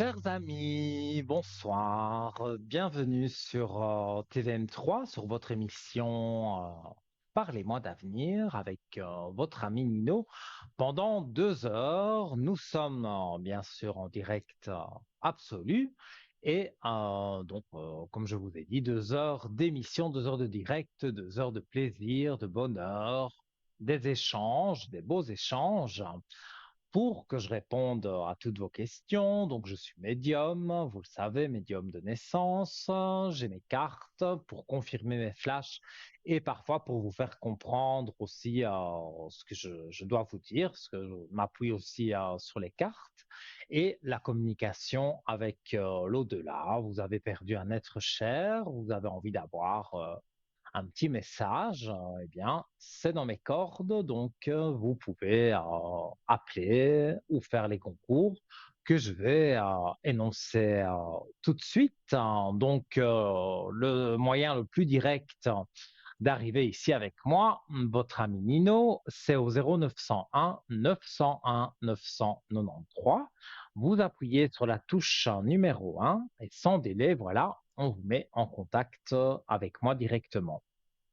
Chers amis, bonsoir, bienvenue sur TVM3, sur votre émission Parlez-moi d'avenir avec votre ami Nino. Pendant 2 heures, nous sommes bien sûr en direct absolu et comme je vous ai dit, 2 heures d'émission, 2 heures de direct, 2 heures de plaisir, de bonheur, des échanges, des beaux échanges pour que je réponde à toutes vos questions. Donc, je suis médium, vous le savez, médium de naissance. J'ai mes cartes pour confirmer mes flashs et parfois pour vous faire comprendre aussi ce que je dois vous dire, parce que je m'appuie aussi sur les cartes et la communication avec l'au-delà. Vous avez perdu un être cher, vous avez envie d'avoir un petit message, eh bien, c'est dans mes cordes, donc vous pouvez appeler ou faire les concours que je vais énoncer tout de suite, hein. Donc, le moyen le plus direct d'arriver ici avec moi, votre ami Nino, c'est au 0901 901 993. Vous appuyez sur la touche numéro 1 et sans délai, voilà, on vous met en contact avec moi directement.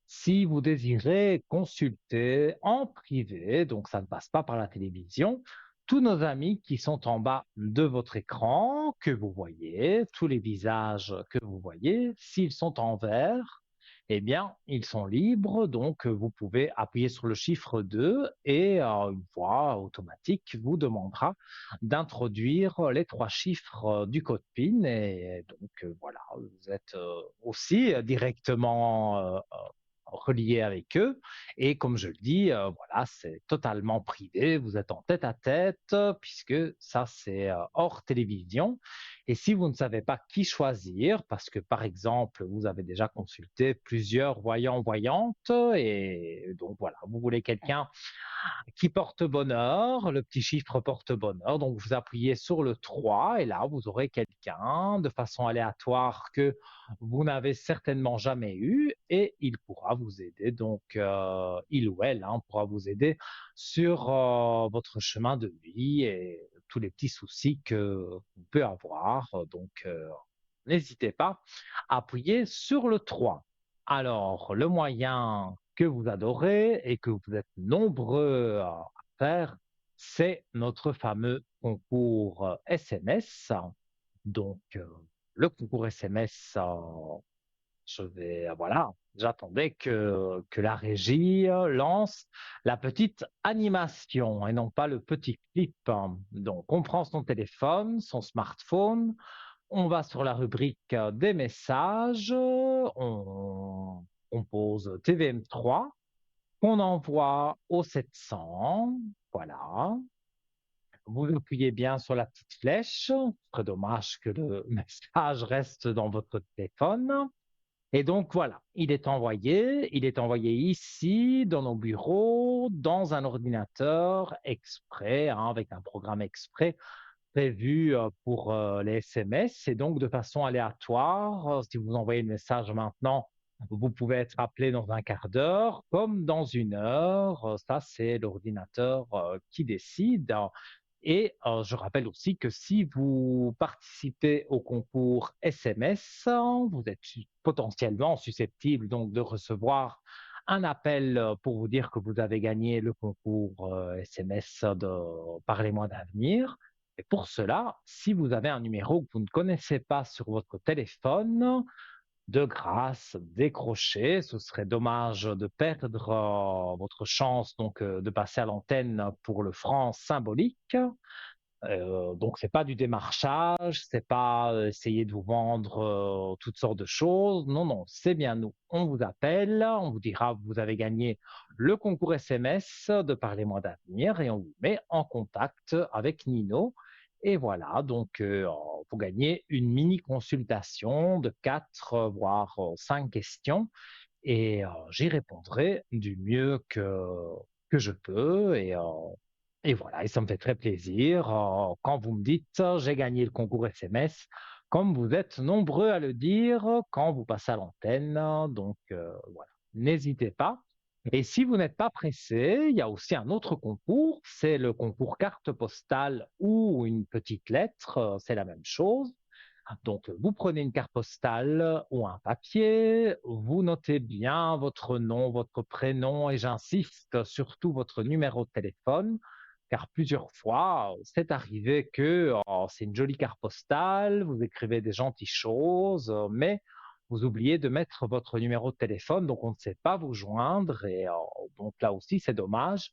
Si vous désirez consulter en privé, donc ça ne passe pas par la télévision, tous nos amis qui sont en bas de votre écran, que vous voyez, tous les visages que vous voyez, s'ils sont en vert, eh bien, ils sont libres, donc vous pouvez appuyer sur le chiffre 2 et une voix automatique vous demandera d'introduire les 3 chiffres du code PIN et donc voilà, vous êtes aussi directement relié avec eux. Et comme je le dis, voilà, c'est totalement privé. Vous êtes en tête à tête, puisque ça, c'est hors télévision. Et si vous ne savez pas qui choisir, parce que par exemple, vous avez déjà consulté plusieurs voyants, voyantes, et donc voilà, vous voulez quelqu'un qui porte bonheur, le petit chiffre porte bonheur. Donc vous appuyez sur le 3 et là vous aurez quelqu'un de façon aléatoire que vous n'avez certainement jamais eu et il pourra vous aider. Donc il ou elle pourra vous aider sur votre chemin de vie et tous les petits soucis que vous pouvez avoir. Donc n'hésitez pas à appuyer sur le 3. Alors, le moyen que vous adorez et que vous êtes nombreux à faire, c'est notre fameux concours SMS. Donc, le concours SMS, voilà, j'attendais que la régie lance la petite animation et non pas le petit clip. Donc, on prend son téléphone, son smartphone, on va sur la rubrique des messages, on compose TVM3, qu'on envoie au 700, voilà. Vous appuyez bien sur la petite flèche, très dommage que le message reste dans votre téléphone. Et donc voilà, il est envoyé ici, dans nos bureaux, dans un ordinateur exprès, avec un programme exprès prévu pour les SMS et donc de façon aléatoire. Si vous envoyez le message maintenant, vous pouvez être appelé dans un quart d'heure comme dans une heure. Ça, c'est l'ordinateur qui décide. Et je rappelle aussi que si vous participez au concours SMS, vous êtes potentiellement susceptible donc de recevoir un appel pour vous dire que vous avez gagné le concours SMS de Parlez-moi d'avenir. Et pour cela, si vous avez un numéro que vous ne connaissez pas sur votre téléphone, de grâce, décrochez. Ce serait dommage de perdre votre chance donc de passer à l'antenne pour le franc symbolique. Donc c'est pas du démarchage, c'est pas essayer de vous vendre toutes sortes de choses. Non, non, c'est bien nous. On vous appelle, on vous dira vous avez gagné le concours SMS de Parlez-moi d'avenir et on vous met en contact avec Nino. Et voilà, donc vous gagnez une mini consultation de 4 voire 5 questions et j'y répondrai du mieux que je peux et voilà, et ça me fait très plaisir quand vous me dites j'ai gagné le concours SMS, comme vous êtes nombreux à le dire quand vous passez à l'antenne. Donc voilà, n'hésitez pas. Et si vous n'êtes pas pressé, il y a aussi un autre concours, c'est le concours carte postale ou une petite lettre, c'est la même chose. Donc, vous prenez une carte postale ou un papier, vous notez bien votre nom, votre prénom et j'insiste surtout votre numéro de téléphone, car plusieurs fois, c'est arrivé que c'est une jolie carte postale, vous écrivez des gentilles choses, mais vous oubliez de mettre votre numéro de téléphone, donc on ne sait pas vous joindre et donc là aussi, c'est dommage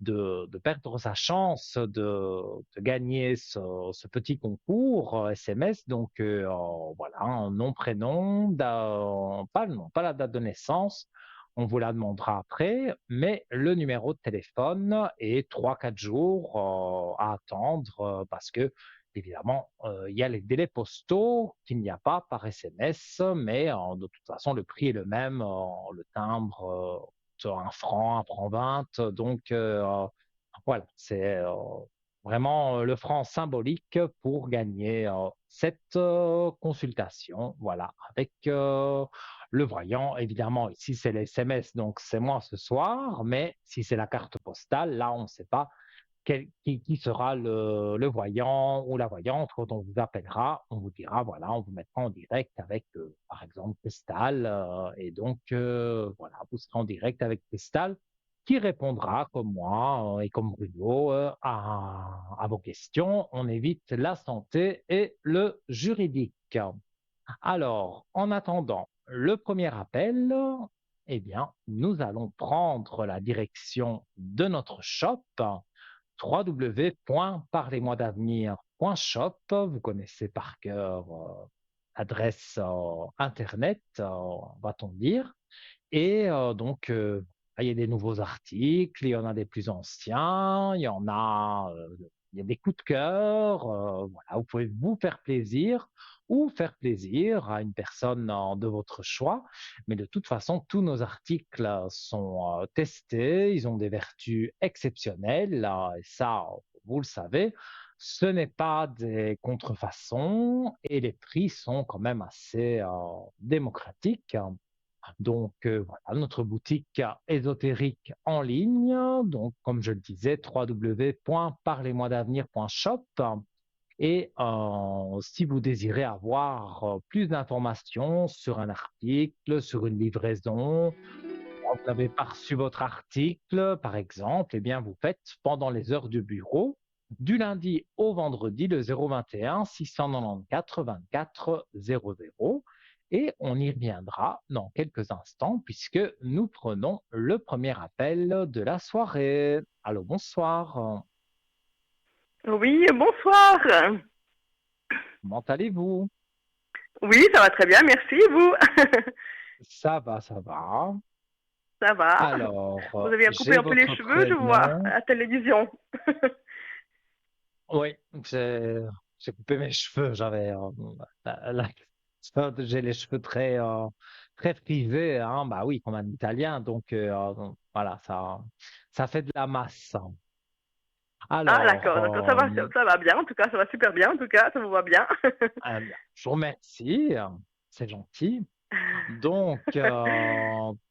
de perdre sa chance de gagner ce petit concours SMS. Donc voilà, un nom, prénom, pas le nom, pas la date de naissance. On vous la demandera après, mais le numéro de téléphone et 3 4 jours à attendre parce que évidemment, il y a les délais postaux qu'il n'y a pas par SMS, mais de toute façon, le prix est le même, le timbre, 1 franc, 1 franc 20. Donc, voilà, c'est vraiment le franc symbolique pour gagner cette consultation. Voilà, avec le voyant, évidemment, ici c'est les SMS, donc c'est moi ce soir, mais si c'est la carte postale, là on ne sait pas qui sera le voyant ou la voyante quand on vous appellera, on vous dira, voilà, on vous mettra en direct avec, par exemple, Pestal, et donc, voilà, vous serez en direct avec Pestal, qui répondra comme moi et comme Bruno à vos questions. On évite la santé et le juridique. Alors, en attendant le premier appel, eh bien, nous allons prendre la direction de notre shop www.parlez-moi-d'avenir.shop. Vous connaissez par cœur l'adresse internet, va-t-on dire. Et donc, il y a des nouveaux articles, il y en a des plus anciens, il y a des coups de cœur. Voilà, vous pouvez vous faire plaisir ou faire plaisir à une personne de votre choix. Mais de toute façon, tous nos articles sont testés, ils ont des vertus exceptionnelles. Et ça, vous le savez, ce n'est pas des contrefaçons et les prix sont quand même assez démocratiques. Donc voilà, notre boutique ésotérique en ligne, donc comme je le disais, www.parlez-moi-d'avenir.shop. Et si vous désirez avoir plus d'informations sur un article, sur une livraison, vous n'avez pas reçu votre article, par exemple, eh bien vous faites pendant les heures de bureau, du lundi au vendredi, le 021 694 24 00. Et on y reviendra dans quelques instants puisque nous prenons le premier appel de la soirée. Allô, bonsoir. Oui, bonsoir. Comment allez-vous? Oui, ça va très bien, merci. Vous? Ça va, ça va. Ça va. Alors, Vous avez coupé j'ai un peu les votre cheveux, je vois, à prénom. la télévision. Oui, j'ai coupé mes cheveux. J'avais j'ai les cheveux très frisés, hein. Bah oui, comme un Italien. Donc voilà, ça fait de la masse. Ah, Alors, d'accord, d'accord, ça va bien, en tout cas, ça va super bien, en tout cas, ça vous va bien. je vous remercie. C'est gentil. Donc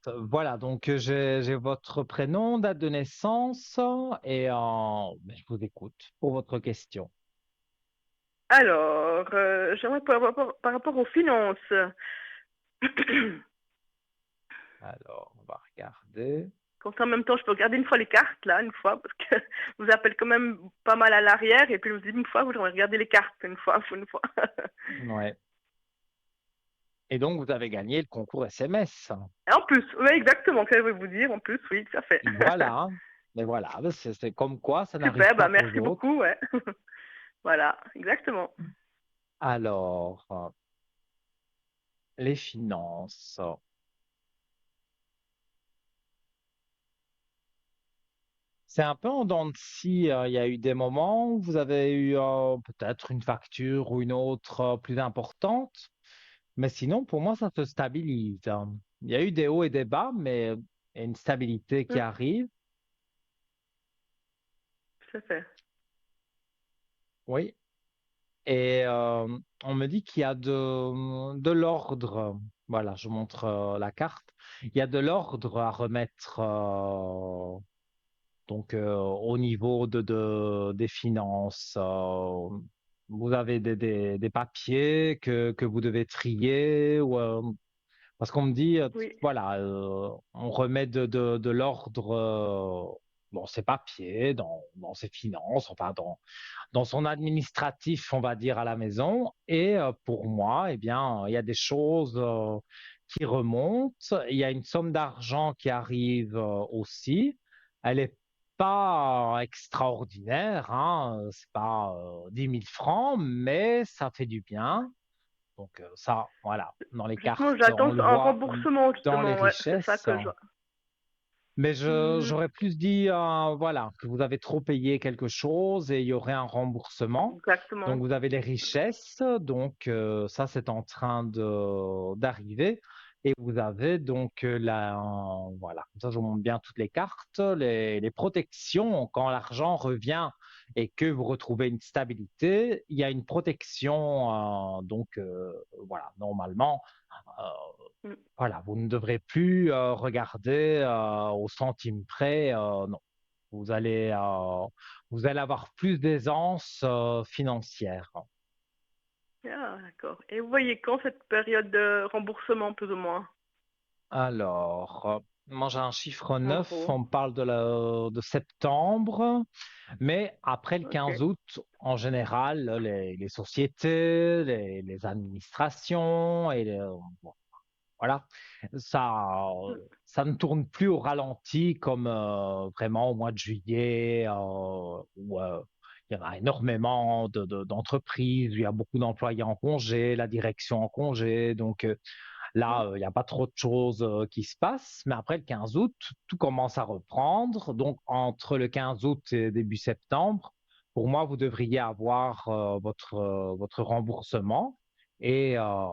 voilà, donc j'ai votre prénom, date de naissance et ben, je vous écoute pour votre question. Alors, j'aimerais par rapport aux finances. Alors, on va regarder. Comme ça, en même temps, je peux regarder une fois les cartes, là, une fois, parce que je vous appelle quand même pas mal à l'arrière, et puis je me dis une fois, j'aimerais regarder les cartes, une fois, une fois. Ouais. Et donc, vous avez gagné le concours SMS. Et en plus, oui, exactement, que je vais vous dire, en plus, oui, tout à fait. Voilà, hein. Mais voilà, c'est comme quoi ça n'arrive Super, bah pas qu'aux merci autres. beaucoup, ouais. Voilà, exactement. Alors, les finances. C'est un peu en dents de scie. Il y a eu des moments où vous avez eu peut-être une facture ou une autre plus importante. Mais sinon, pour moi, ça se stabilise, hein. Il y a eu des hauts et des bas, mais il y a une stabilité qui Mm, arrive. tout à fait. Oui. Et on me dit qu'il y a de l'ordre. Voilà, je montre la carte. Il y a de l'ordre à remettre au niveau des finances. Vous avez des papiers que vous devez trier parce qu'on me dit, Oui, voilà, on remet de l'ordre dans ses papiers, dans ses finances, enfin dans son administratif, on va dire, à la maison. Et pour moi, eh bien, il y a des choses qui remontent. Il y a une somme d'argent qui arrive aussi. Elle n'est pas extraordinaire, hein, c'est pas 10 000 francs, mais ça fait du bien. Donc ça, voilà, dans les justement, cartes, on j'attends le un voit remboursement, dans les justement, ouais, c'est ça richesses. que je vois. Mais Mhm, j'aurais plus dit, voilà, que vous avez trop payé quelque chose et il y aurait un remboursement. Donc exactement. vous avez les richesses, donc ça c'est en train d'arriver. Et vous avez donc voilà, comme ça je vous montre bien toutes les cartes, les protections quand l'argent revient et que vous retrouvez une stabilité, il y a une protection, voilà, normalement. euh, Mm. voilà, vous ne devrez plus regarder au centime près. Non, vous allez avoir plus d'aisance financière. Ah, d'accord. Et vous voyez quand cette période de remboursement, plus ou moins, Alors, moi j'ai un chiffre en 9. gros? On parle de septembre, mais après le Ok. 15 août, en général, les sociétés, les administrations bon, voilà, ça, Mm. ça ne tourne plus au ralenti comme vraiment au mois de juillet, où il y en a énormément d'entreprises, où il y a beaucoup d'employés en congé, la direction en congé. Donc là, il n'y a pas trop de choses qui se passent. Mais après le 15 août, tout commence à reprendre. Donc entre le 15 août et début septembre, pour moi, vous devriez avoir votre remboursement. Et Ah,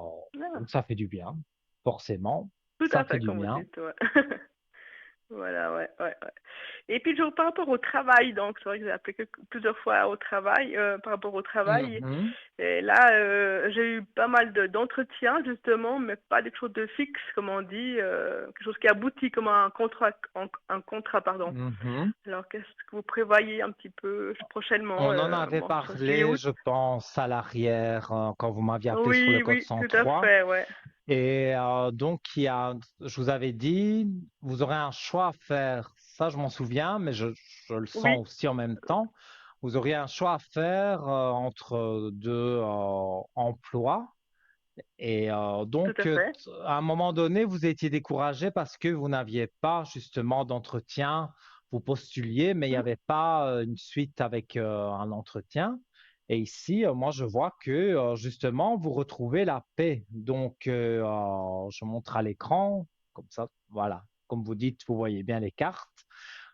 donc ça fait du bien, forcément. tout Ça à fait fait, du comme vous bien. dites, ouais. Voilà, ouais, ouais, ouais. Et puis, par rapport au travail, donc, c'est vrai que j'ai appelé plusieurs fois au travail, par rapport au travail. Mhm. Et là, j'ai eu pas mal d'entretiens, justement, mais pas des choses de fixe, comme on dit, quelque chose qui aboutit comme un contrat, un contrat, pardon. Mhm. Alors, qu'est-ce que vous prévoyez un petit peu prochainement, On en avait bon, sur juillet, parlé, août? je pense, à l'arrière, quand vous m'aviez appelé sur le Oui, code oui, tout à 103. fait, ouais. Et donc, je vous avais dit, vous aurez un choix à faire. Ça, je m'en souviens, mais je le Oui, sens aussi en même temps. Vous auriez un choix à faire entre deux emplois. Et tout à fait. à un moment donné, vous étiez découragé parce que vous n'aviez pas justement d'entretien. Vous postuliez, mais il n'y Mm. avait pas une suite avec un entretien. Et ici, moi, je vois que justement, vous retrouvez la paix. Donc, je montre à l'écran, comme ça, voilà. Comme vous dites, vous voyez bien les cartes.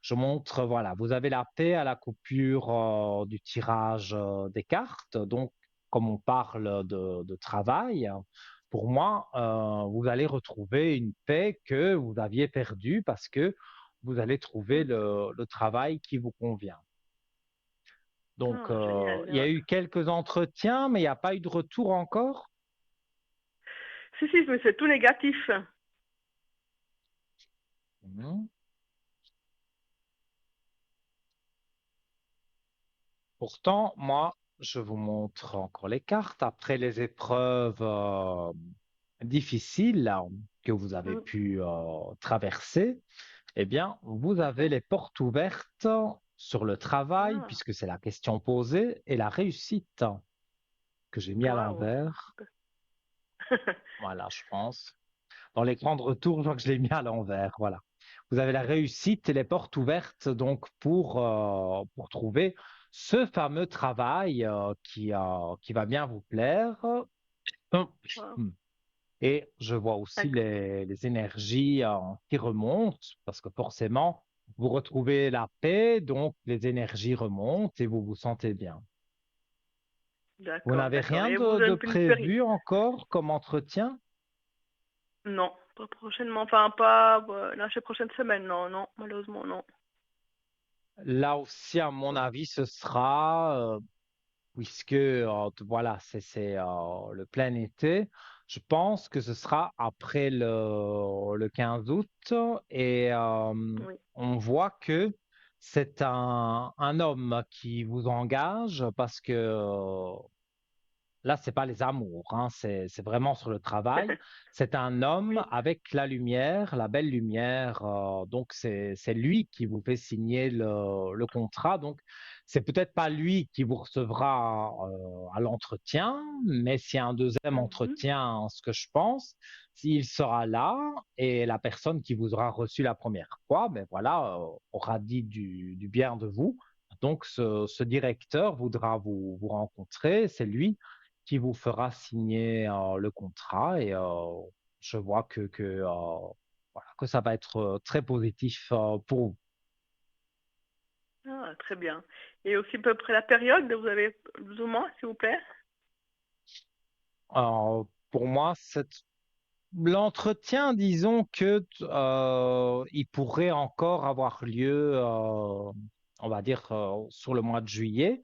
Je montre, voilà, vous avez la paix à la coupure du tirage des cartes. Donc, comme on parle de travail, pour moi, vous allez retrouver une paix que vous aviez perdue parce que vous allez trouver Mm. le travail qui vous convient. Donc, Ah, génial, il y a ouais. eu quelques entretiens, mais il n'y a pas eu de retour encore. Si, mais c'est tout négatif. Mhm. Pourtant, moi, je vous montre encore les cartes. Après les épreuves difficiles là, que vous avez Mm. pu traverser, eh bien, vous Tout à avez fait. les portes ouvertes sur le travail, Ah, puisque c'est la question posée, et la réussite que j'ai mis à waouh. l'envers. Voilà, je pense. Dans l'écran de retour, je vois que je l'ai mis à l'envers. Voilà. Vous avez la réussite et les portes ouvertes donc pour trouver ce fameux travail qui va bien vous plaire. Wow. Hum. Et je vois aussi D'accord. les énergies qui remontent, parce que forcément, vous retrouvez la paix, donc les énergies remontent et vous vous sentez bien. Vous D'accord, n'avez d'accord. rien Et vous de êtes une série? prévu encore comme entretien? Non, pas prochainement. Enfin, pas la prochaine semaine. Non, non, malheureusement, non. Là aussi, à mon avis, ce sera puisque voilà, c'est le plein été. Je pense que ce sera après le 15 août et Oui. on voit que c'est un homme qui vous engage parce que là, c'est pas les amours, hein, c'est vraiment sur le travail. C'est un homme Oui. avec la lumière, la belle lumière. Donc, c'est lui qui vous fait signer le contrat. Donc, c'est peut-être pas lui qui vous recevra à l'entretien, mais s'il y a un deuxième Mhm. entretien, ce que je pense, s'il sera là et la personne qui vous aura reçu la première fois, ben voilà, aura dit du bien de vous. Donc, ce directeur voudra vous rencontrer. C'est lui qui vous fera signer le contrat et je vois voilà, que ça va être très positif pour vous. Ah, très bien. Et aussi à peu près la période, vous avez plus ou moins, s'il vous plaît? Pour moi, l'entretien, disons que il pourrait encore avoir lieu, on va dire, sur le mois de juillet.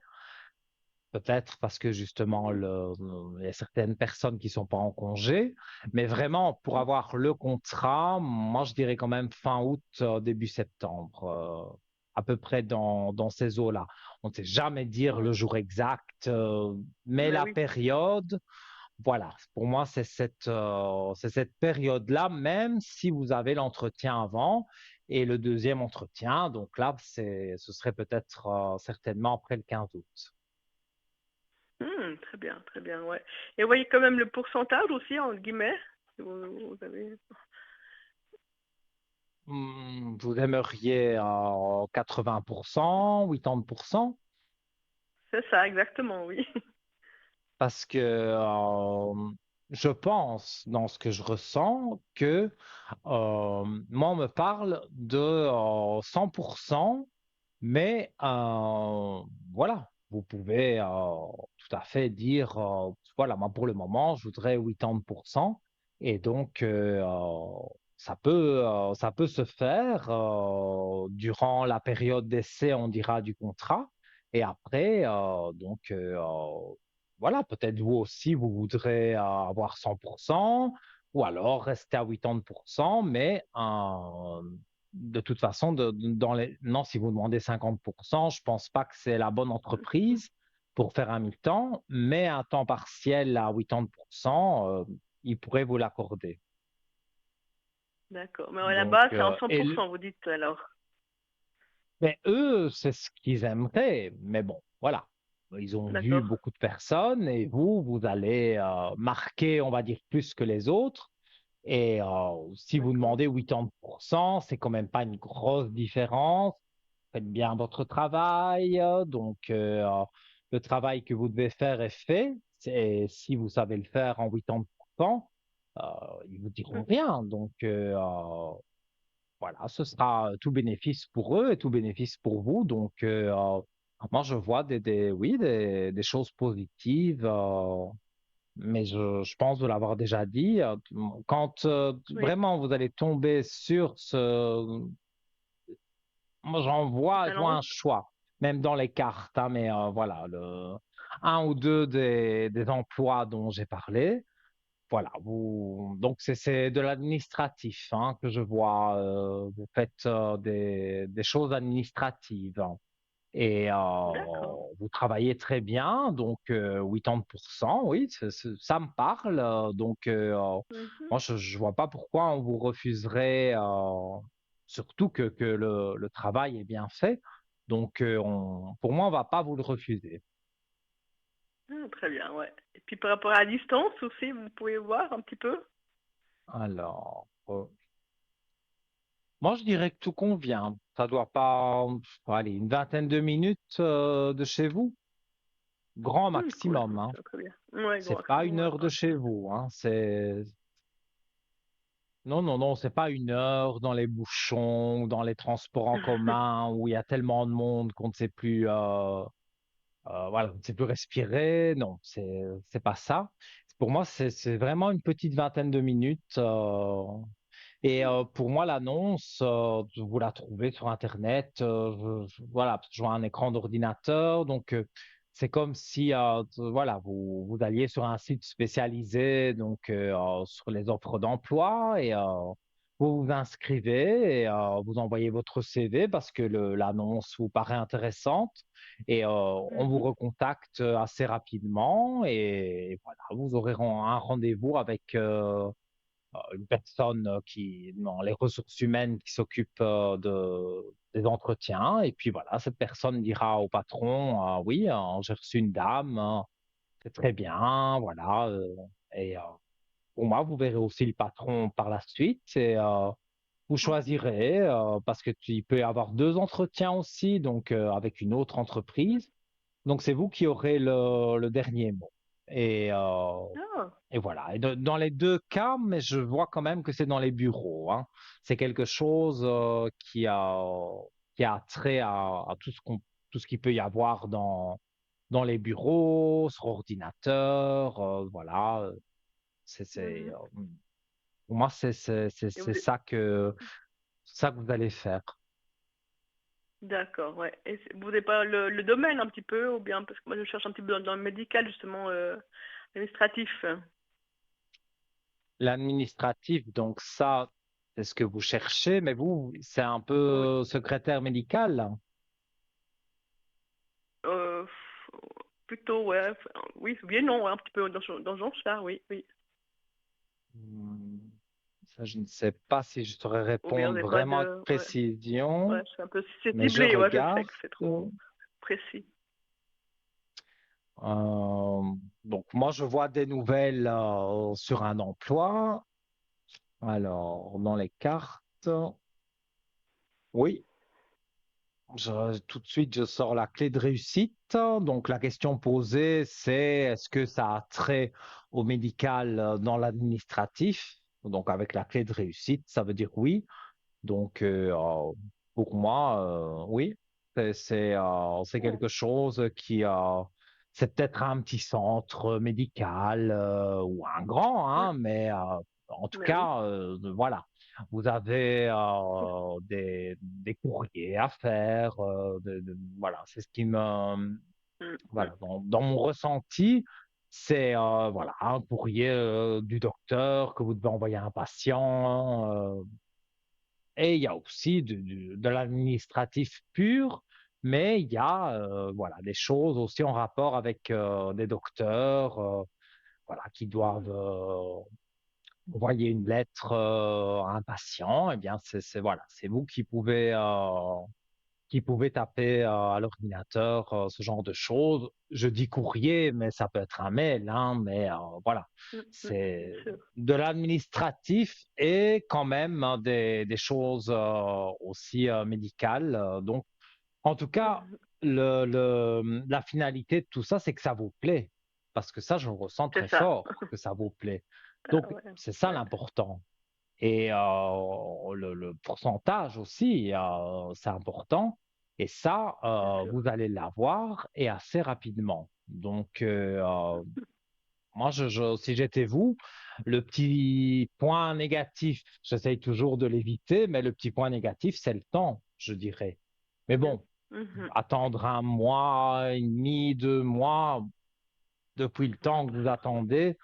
Peut-être parce que justement, Mhm. il y a certaines personnes qui sont pas en congé, mais vraiment pour avoir le contrat, moi je dirais quand même fin août, début septembre, à peu près dans ces eaux-là. On ne sait jamais dire Ah, le jour exact, mais ben la oui. période, voilà, pour moi c'est cette période-là, même si vous avez l'entretien avant et le deuxième entretien, donc là ce serait peut-être certainement après le 15 août. Très bien, ouais. Et vous voyez quand même le pourcentage aussi, en guillemets, si vous avez... Vous aimeriez 80%, 80%, C'est ça, exactement, oui. parce que je pense, dans ce que je ressens, que moi, on me parle de 100%, mais voilà, vous pouvez tout à fait dire, voilà, moi, pour le moment, je voudrais 80%, et donc ça peut se faire durant la période d'essai, on dira, du contrat, et après, voilà, peut-être vous aussi, vous voudrez avoir 100%, ou alors rester à 80%, mais de toute façon, non, si vous demandez 50%, je pense pas que c'est la bonne entreprise pour faire un mi-temps, mais un temps partiel à 80%, ils pourraient vous l'accorder. D'accord. Mais ouais, Donc, là-bas, c'est en 100%, vous dites alors. mais eux, c'est ce qu'ils aimeraient. Mais bon, voilà. Ils ont vu D'accord. beaucoup de personnes et vous allez marquer, on va dire, plus que les autres. Et si vous D'accord. demandez 80%, c'est quand même pas une grosse différence. Faites bien votre travail. Donc, le travail que vous devez faire est fait. Si vous savez le faire en 80%, euh, ils vous diront Mhm. rien. Donc, voilà, ce sera tout bénéfice pour eux et tout bénéfice pour vous. Donc, moi, je vois oui, des choses positives. Mais je pense vous l'avoir déjà dit. Quand Oui. vraiment vous allez tomber sur moi, je vois un Annonce. choix, même dans les cartes, hein, mais voilà, un ou deux des emplois dont j'ai parlé, voilà, donc c'est de l'administratif hein, que je vois. Vous faites des choses administratives hein, et D'accord. vous travaillez très bien, donc 80%, oui, ça me parle. Donc Mhm. moi, je vois pas pourquoi on vous refuserait, surtout que le travail est bien fait. Donc pour moi, on va pas vous le refuser. Très bien, ouais. Et puis par rapport à la distance aussi, vous pouvez voir un petit peu? Alors, moi, je dirais que tout convient. Ça doit pas, aller, une vingtaine de minutes de chez vous, grand Cool, maximum. Hein. c'est très bien. Ouais, gros C'est pas une maximum, ouais. heure de chez vous. Hein. Non, non, non, c'est pas une heure dans les bouchons, dans les transports en commun où il y a tellement de monde qu'on ne sait plus, voilà, on ne sait plus respirer. Non, c'est pas ça. Pour moi, c'est vraiment une petite vingtaine de minutes. Et pour moi, l'annonce, vous la trouvez sur Internet. Voilà, parce que je vois un écran d'ordinateur, donc c'est comme si voilà, vous alliez sur un site spécialisé donc sur les offres d'emploi et vous vous inscrivez et vous envoyez votre CV parce que l'annonce vous paraît intéressante et on vous Mhm. recontacte assez rapidement et voilà, vous aurez un rendez-vous avec une personne qui, dans les ressources humaines, qui s'occupe des entretiens. Et puis voilà, cette personne dira au patron, oui, j'ai reçu une dame, c'est très bien, voilà. Et pour moi, vous verrez aussi le patron par la suite et vous choisirez parce que il peut y avoir deux entretiens aussi, donc avec une autre entreprise. Donc c'est vous qui aurez le dernier mot. Et Ah, et voilà. Et dans les deux cas, mais je vois quand même que c'est dans les bureaux, hein. C'est quelque chose qui a trait à tout ce qu'il peut y avoir dans les bureaux, sur ordinateur, voilà. mhm. Pour moi, Et vous c'est ça que vous allez faire. D'accord, ouais. Et vous n'avez pas le domaine un petit peu, ou bien, parce que moi je cherche un petit peu dans le médical, justement, administratif. L'administratif, donc ça, c'est ce que vous cherchez, mais vous, c'est un Oui. peu secrétaire médical, là. Euh, plutôt, ouais. Oui, bien non, ouais, un petit peu dans ce genre-là, oui, oui. Hmm, Ça, je ne sais pas si je saurais Ou bien vous répondre n'avez pas vraiment avec de... Ouais, précision, ouais, c'est mais je ciblé, ouais, je sais regarde. que c'est Euh, trop précis. donc, moi, je vois des nouvelles sur un emploi. Alors, dans les cartes, oui, tout de suite, je sors la clé de réussite. Donc, la question posée, c'est est-ce que ça a trait au médical dans l'administratif? Donc, avec la clé de réussite, ça veut dire oui. Donc, pour moi, oui, c'est Oh. quelque chose c'est peut-être un petit centre médical ou un grand, Mm. hein, mais en tout Mais oui. cas, voilà, vous avez des courriers à faire, voilà, c'est ce qui me, Mm, mm. voilà, dans mon ressenti, c'est voilà, un courrier du docteur que vous devez envoyer à un patient. Et il y a aussi de l'administratif pur, mais il y a voilà, des choses aussi en rapport avec des docteurs voilà, qui doivent envoyer une lettre à un patient. Eh bien, voilà, c'est vous qui pouvez taper à l'ordinateur ce genre de choses. Je dis courrier, mais ça peut être un mail, hein, mais voilà, Mm, mm. Bien c'est sûr. de l'administratif et quand même hein, des choses aussi médicales. Donc, en tout cas, Mhm. la finalité de tout ça, c'est que ça vous plaît, parce que ça, je le ressens C'est très ça. fort, que ça vous plaît. Ah, Donc, ouais, c'est ça ouais. l'important. Et le pourcentage aussi, c'est important. Et ça, Bien sûr. vous allez l'avoir et assez rapidement. Donc, moi, si j'étais vous, le petit point négatif, j'essaye toujours de l'éviter, mais le petit point négatif, c'est le temps, je dirais. Mais Bien. bon, Mhm. attendre un mois et demi, 2 mois, depuis le temps que vous attendez,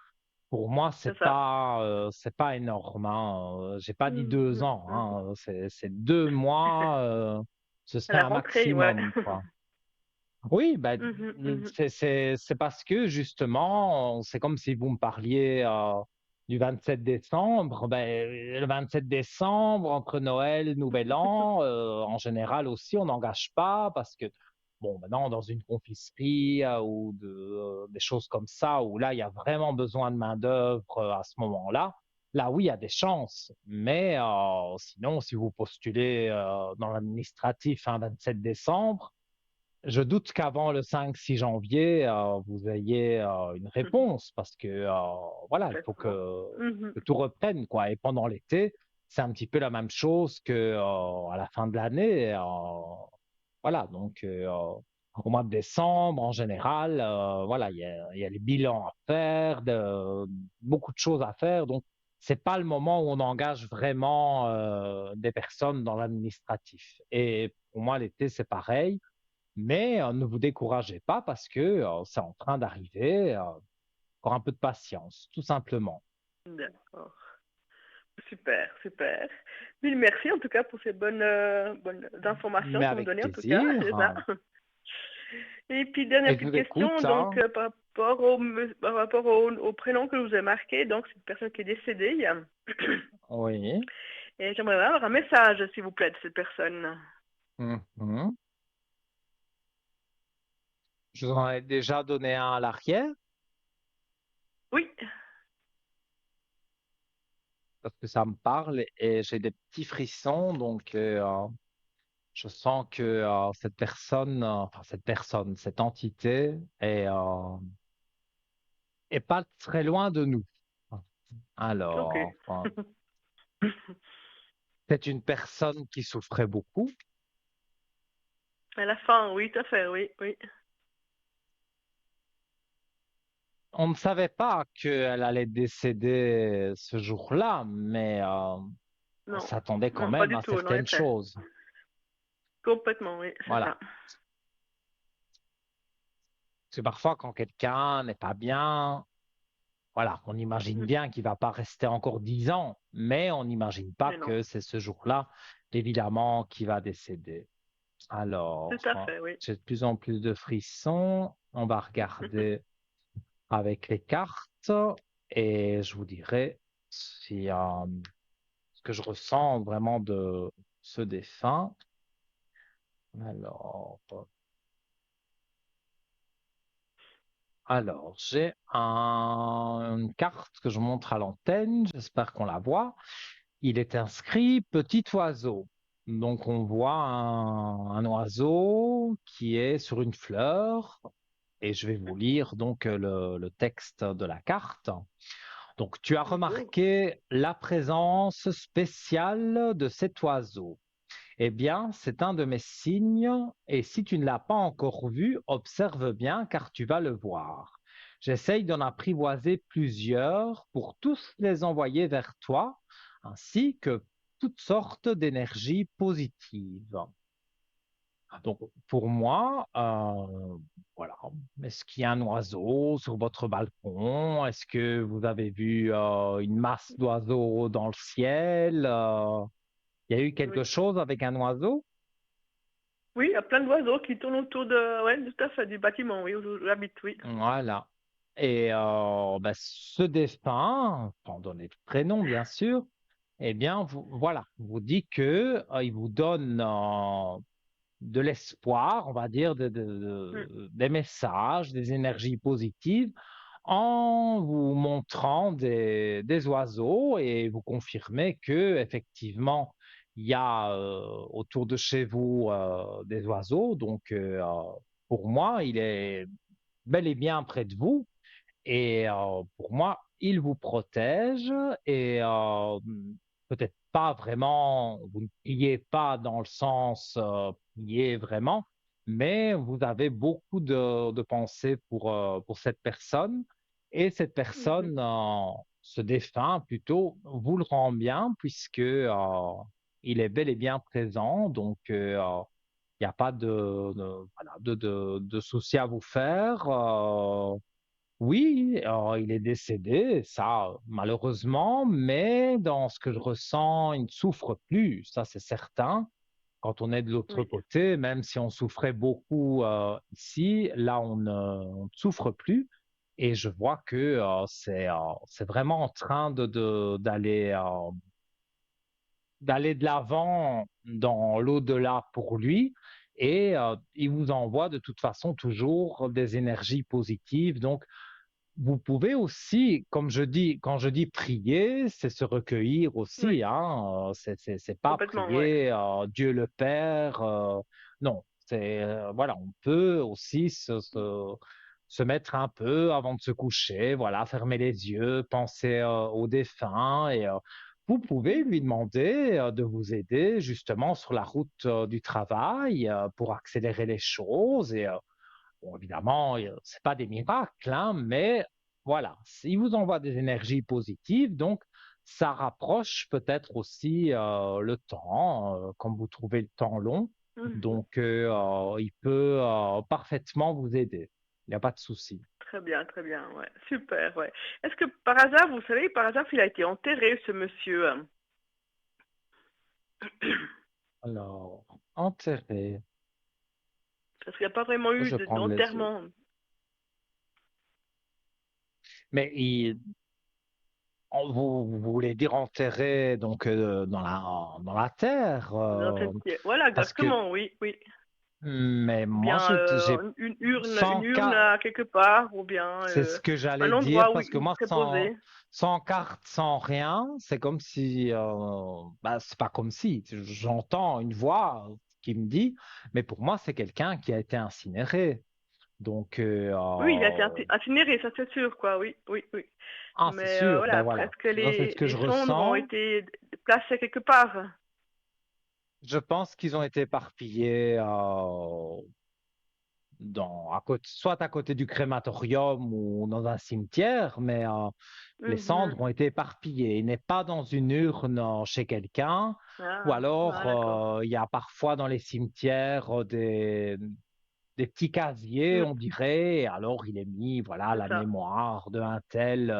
pour moi, C'est ça. c'est pas énorme, hein. J'ai pas dit deux Mhm, ans, mhm. hein. C'est 2 mois, ce À serait la un rentrée, ouais. maximum, quoi. Oui, ben, Mhm, mhm. c'est parce que justement, c'est comme si vous me parliez du 27 décembre. Ben, le 27 décembre, entre Noël et Nouvel An, en général aussi, on n'engage pas parce que, bon, maintenant, dans une confiserie ou des choses comme ça, où là, il y a vraiment besoin de main-d'œuvre à ce moment-là, là, oui, il y a des chances. Mais sinon, si vous postulez dans l'administratif un 27 décembre, je doute qu'avant le 5-6 janvier, vous ayez une réponse parce que voilà, il faut Complètement. Mhm. que tout reprenne quoi. Et pendant l'été, c'est un petit peu la même chose que à la fin de l'année. Voilà, donc au mois de décembre, en général, voilà, il y a les bilans à faire, beaucoup de choses à faire. Donc, c'est pas le moment où on engage vraiment des personnes dans l'administratif. Et pour moi, l'été, c'est pareil. Mais ne vous découragez pas parce que c'est en train d'arriver. Encore un peu de patience, tout simplement. D'accord. Super, super. Mille merci en tout cas pour ces bonnes informations Mais que vous me avec donnez en tout cas, c'est plaisir. ça. Et puis dernière Et je petite vous question, écoute, donc hein. par rapport au prénom que je vous ai marqué, donc c'est une personne qui est décédée. Oui. Et j'aimerais avoir un message, s'il vous plaît, de cette personne. Mhm. Je vous en ai déjà donné un à l'arrière Oui, parce que ça me parle et j'ai des petits frissons. Donc, je sens que cette personne, cette entité est pas très loin de nous. ok. Alors, c'est une personne qui souffrait beaucoup. À la fin, oui, tout à fait, oui, oui. On ne savait pas qu'elle allait décéder ce jour-là, mais on Non, s'attendait quand non, pas même du à tout, en certaines effet. choses. Complètement, oui, c'est Voilà. ça. Parce que parfois, quand quelqu'un n'est pas bien, voilà, on imagine Mhm. bien qu'il va pas rester encore 10 ans, mais on n'imagine pas Mais non, que c'est ce jour-là, évidemment, qu'il va décéder. tout Alors, à fait, oui. j'ai de plus en plus de frissons. On va regarder avec les cartes et je vous dirai si, ce que je ressens vraiment de ce défunt. Alors, j'ai une carte que je montre à l'antenne. J'espère qu'on la voit. Il est inscrit petit oiseau. Donc, on voit un oiseau qui est sur une fleur. Et je vais vous lire donc le texte de la carte. Donc, tu as Mhm. remarqué la présence spéciale de cet oiseau. Eh bien, c'est un de mes signes, et si tu ne l'as pas encore vu, observe bien car tu vas le voir. J'essaye d'en apprivoiser plusieurs pour tous les envoyer vers toi, ainsi que toutes sortes d'énergies positives. Donc, pour moi, voilà. Est-ce qu'il y a un oiseau sur votre balcon? Est-ce que vous avez vu une masse d'oiseaux dans le ciel? Il y a eu quelque Oui. chose avec un oiseau? Oui, il y a plein d'oiseaux qui tournent autour de, ouais, tout à fait, du bâtiment, oui, où j'habite, oui. Voilà. Et bah, ce défunt, sans donner de prénom bien sûr, eh bien voilà, vous dit que il vous donne de l'espoir, on va dire, Mm. des messages, des énergies positives, en vous montrant des oiseaux et vous confirmez que effectivement il y a autour de chez vous des oiseaux. Donc pour moi, il est bel et bien près de vous. Et pour moi, il vous protège et peut-être pas vraiment, vous ne priez pas dans le sens prier vraiment, mais vous avez beaucoup de pensées pour cette personne. Et cette Mhm. personne, ce défunt plutôt, vous le rend bien puisque il est bel et bien présent. Donc, il n'y a pas voilà, de souci à vous faire. Oui, il est décédé, ça, malheureusement, mais dans ce que je ressens, il ne souffre plus, ça c'est certain. Quand on est de l'autre Oui, côté, même si on souffrait beaucoup ici, là on ne souffre plus. Et je vois que c'est vraiment en train d'aller de l'avant dans l'au-delà pour lui. Et il vous envoie de toute façon toujours des énergies positives. Donc, vous pouvez aussi, comme je dis, quand je dis prier, c'est se recueillir aussi, oui, hein. C'est pas complètement, ouais. prier Dieu le Père. Non, c'est voilà, on peut aussi se mettre un peu avant de se coucher, voilà, fermer les yeux, penser aux défunts et vous pouvez lui Mhm. demander de vous aider justement sur la route du travail pour accélérer les choses et bon, évidemment, c'est pas des miracles, hein, mais voilà, il vous envoie des énergies positives, donc ça rapproche peut-être aussi le temps, quand vous trouvez le temps long. Mhm. Donc, il peut parfaitement vous aider. Il n'y a pas de souci. Très bien, ouais. Super, ouais. Est-ce que par hasard, vous savez, par hasard, s'il a été enterré, ce monsieur? Alors, enterré. Parce qu'il n'y a pas vraiment eu Je vais prendre les autres. d'enterrement. Mais vous voulez dire enterré donc dans la terre, Voilà, parce que exactement, oui, oui. mais Ou moi bien j'ai une sans urne cas. quelque part, ou bien C'est ce que un j'allais dire endroit où parce que il moi, serait posé. sans carte, sans rien, c'est comme si, bah, c'est pas comme si, j'entends une voix qui me dit, mais pour moi, c'est quelqu'un qui a été incinéré. Donc, Oui, il a été incinéré, ça c'est sûr, quoi, oui, oui, oui. ah, c'est Mais sûr, voilà, ben après, voilà, est-ce que ça c'est ce que les je cendres ont ressens. été placées quelque part? Je pense qu'ils ont été éparpillés soit à côté du crématorium ou dans un cimetière, mais les cendres Mhm. ont été éparpillées. Il n'est pas dans une urne chez quelqu'un, ou Ah, alors ah, d'accord. il y a parfois dans les cimetières des petits casiers, Mm, on dirait, et alors il est mis, voilà, c'est la ça. mémoire de un tel,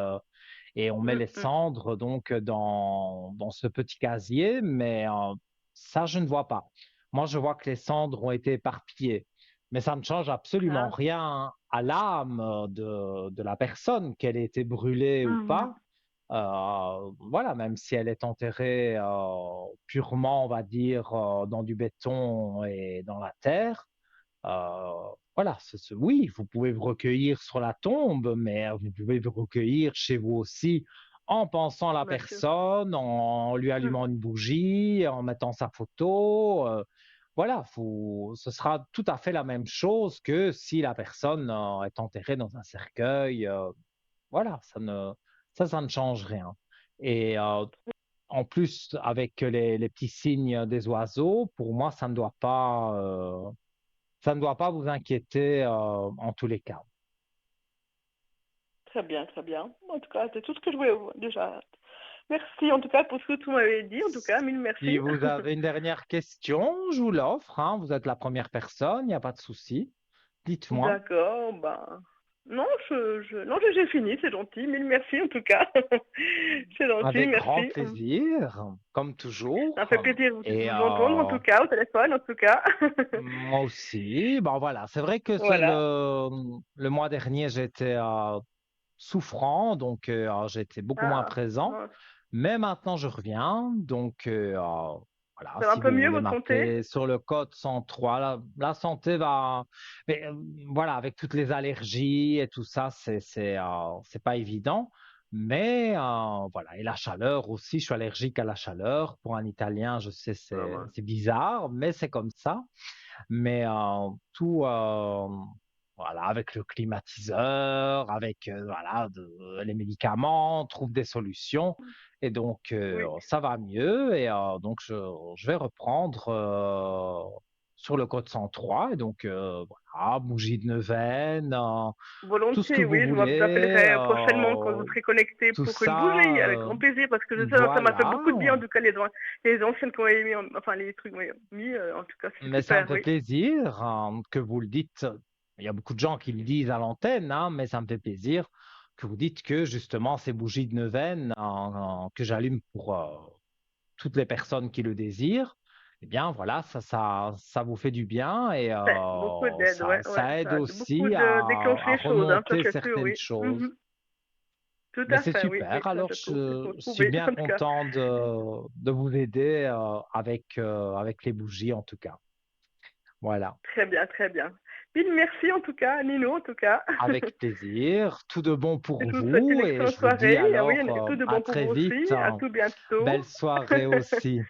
et on met Mm, les mm. cendres donc dans ce petit casier, mais ça, je ne vois pas. Moi, je vois que les cendres ont été éparpillées, mais ça ne change absolument Ah, rien à l'âme de la personne, qu'elle ait été brûlée ou mhm. pas. Voilà, même si elle est enterrée purement, on va dire, dans du béton et dans la terre, voilà, oui, vous pouvez vous recueillir sur la tombe, mais vous pouvez vous recueillir chez vous aussi en pensant à la Bien sûr. personne, en lui allumant Mhm. une bougie, en mettant sa photo. Voilà, ce sera tout à fait la même chose que si la personne est enterrée dans un cercueil. Voilà, ça ne change rien. Et en plus, avec les petits signes des oiseaux, pour moi, ça ne doit pas vous inquiéter en tous les cas. Très bien, très bien. En tout cas, c'est tout ce que je voulais déjà. Merci en tout cas pour ce que tu m'avais dit. En tout cas, mille Si merci. vous avez une dernière question, je vous l'offre, hein. Vous êtes la première personne, il n'y a pas de souci. Dites-moi, D'accord, ben. Non, non, j'ai fini, c'est gentil. Mille merci en tout cas. C'est gentil, avec grand merci. plaisir, comme Ça toujours. fait plaisir de Et vous entendre en tout cas, au téléphone en tout cas. moi aussi, bon voilà, c'est vrai que Voilà. le mois dernier, j'étais souffrant, donc j'étais beaucoup moins Ah, présent. mince. Mais maintenant, je reviens. Donc, voilà, Ça va un si peu vous mieux voulez votre santé? m'appeler sur le code 103, la santé va. Mais voilà, avec toutes les allergies et tout ça, c'est pas évident. Mais voilà, et la chaleur aussi, je suis allergique à la chaleur. Pour un Italien, je sais, Ah, mince. c'est bizarre, mais c'est comme ça. Mais tout, voilà, avec le climatiseur, avec voilà, les médicaments, on trouve des solutions. Et donc, Oui, ça va mieux. Et donc, je vais reprendre sur le code 103. Et donc, voilà, bougie de neuvaine, tout ce que volontiers, vous oui. Je vous voulez, appellerai prochainement quand vous serez connecté tout pour une bougie, ça, avec grand plaisir, parce que ça m'a fait voilà. beaucoup de bien, en tout cas, les anciennes qu'on avait mis, enfin, les trucs qu'on avait mis, en tout cas, c'est Mais ça me super, fait oui. plaisir que vous le dites. Il y a beaucoup de gens qui le disent à l'antenne, hein, mais ça me fait plaisir que vous dites que justement ces bougies de neuvaine que j'allume pour toutes les personnes qui le désirent, eh bien voilà, ça vous fait du bien et Ouais, beaucoup d'aide, ouais, ouais. ça aide Ça a beaucoup aussi de à déclencher les choses, hein, ça remonter c'est sûr, certaines oui. choses. Mhm. Tout Mais à c'est fait, oui, oui, super. ça Alors, je trouve, il faut le je suis prouver, bien en tout cas. content de vous aider avec les bougies en tout cas. Voilà. Très bien, très bien. Mille merci en tout cas, Nino, en tout cas. Avec plaisir. Tout de bon Et pour je vous souhaite une vous et excellente je vous dis soirée. Ah oui, alors tout de à bon pour très vous vite. aussi. À tout Belle bientôt. soirée aussi.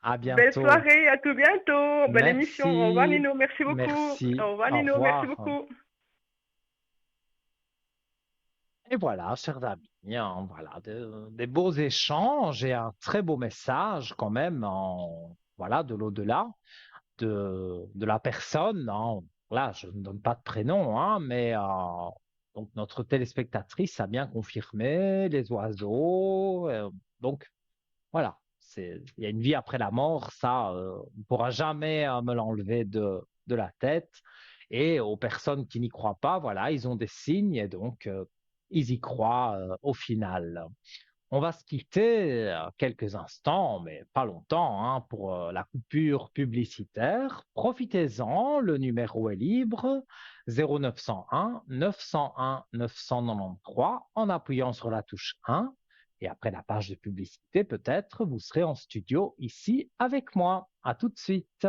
À Belle bientôt. soirée, à tout bientôt. Belle émission. Au revoir Merci. Nino, merci beaucoup. Merci. Au revoir Au Nino, merci revoir. beaucoup. Et voilà, chers amis, voilà, des beaux échanges et un très beau message quand même voilà, de l'au-delà de la personne. Là, je ne donne pas de prénom, hein, mais donc notre téléspectatrice a bien confirmé les oiseaux. Donc voilà, il y a une vie après la mort, ça, on ne pourra jamais me l'enlever de la tête. Et aux personnes qui n'y croient pas, voilà, ils ont des signes et donc ils y croient au final. On va se quitter quelques instants, mais pas longtemps, hein, pour la coupure publicitaire. Profitez-en, le numéro est libre, 0901 901 993, en appuyant sur la touche 1. Et après la page de publicité, peut-être, vous serez en studio ici avec moi. À tout de suite.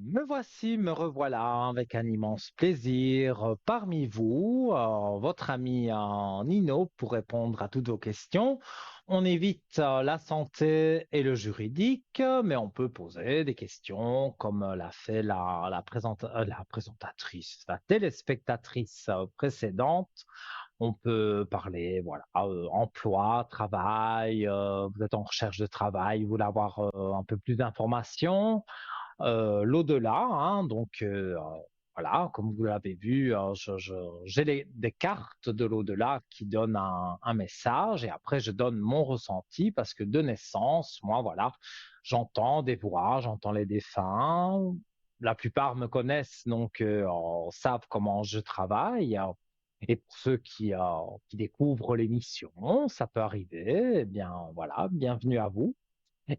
Me voici, me revoilà avec un immense plaisir parmi vous, votre ami Nino, pour répondre à toutes vos questions. On évite la santé et le juridique, mais on peut poser des questions comme l'a fait la présentatrice, la téléspectatrice précédente. On peut parler, voilà, emploi, travail, vous êtes en recherche de travail, vous voulez avoir un peu plus d'informations. L'au-delà, hein, donc voilà, comme vous l'avez vu, j'ai des cartes de l'au-delà qui donnent un message et après je donne mon ressenti parce que de naissance, moi, voilà, j'entends des voix, j'entends les défunts. La plupart me connaissent, donc savent comment je travaille. Et pour ceux qui découvrent l'émission, ça peut arriver. Eh bien, voilà, bienvenue à vous.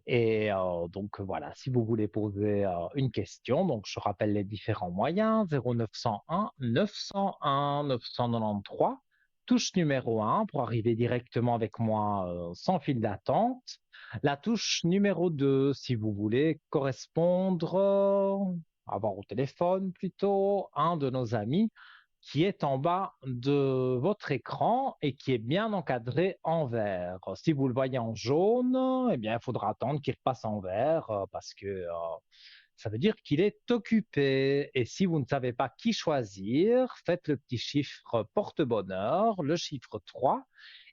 Et donc voilà, si vous voulez poser une question, donc je rappelle les différents moyens, 0901 901 993, touche numéro 1 pour arriver directement avec moi sans fil d'attente. La touche numéro 2 si vous voulez correspondre, avoir au téléphone plutôt, un de nos amis qui est en bas de votre écran et qui est bien encadré en vert. Si vous le voyez en jaune, eh bien, il faudra attendre qu'il repasse en vert parce que ça veut dire qu'il est occupé. Et si vous ne savez pas qui choisir, faites le petit chiffre porte-bonheur, le chiffre 3,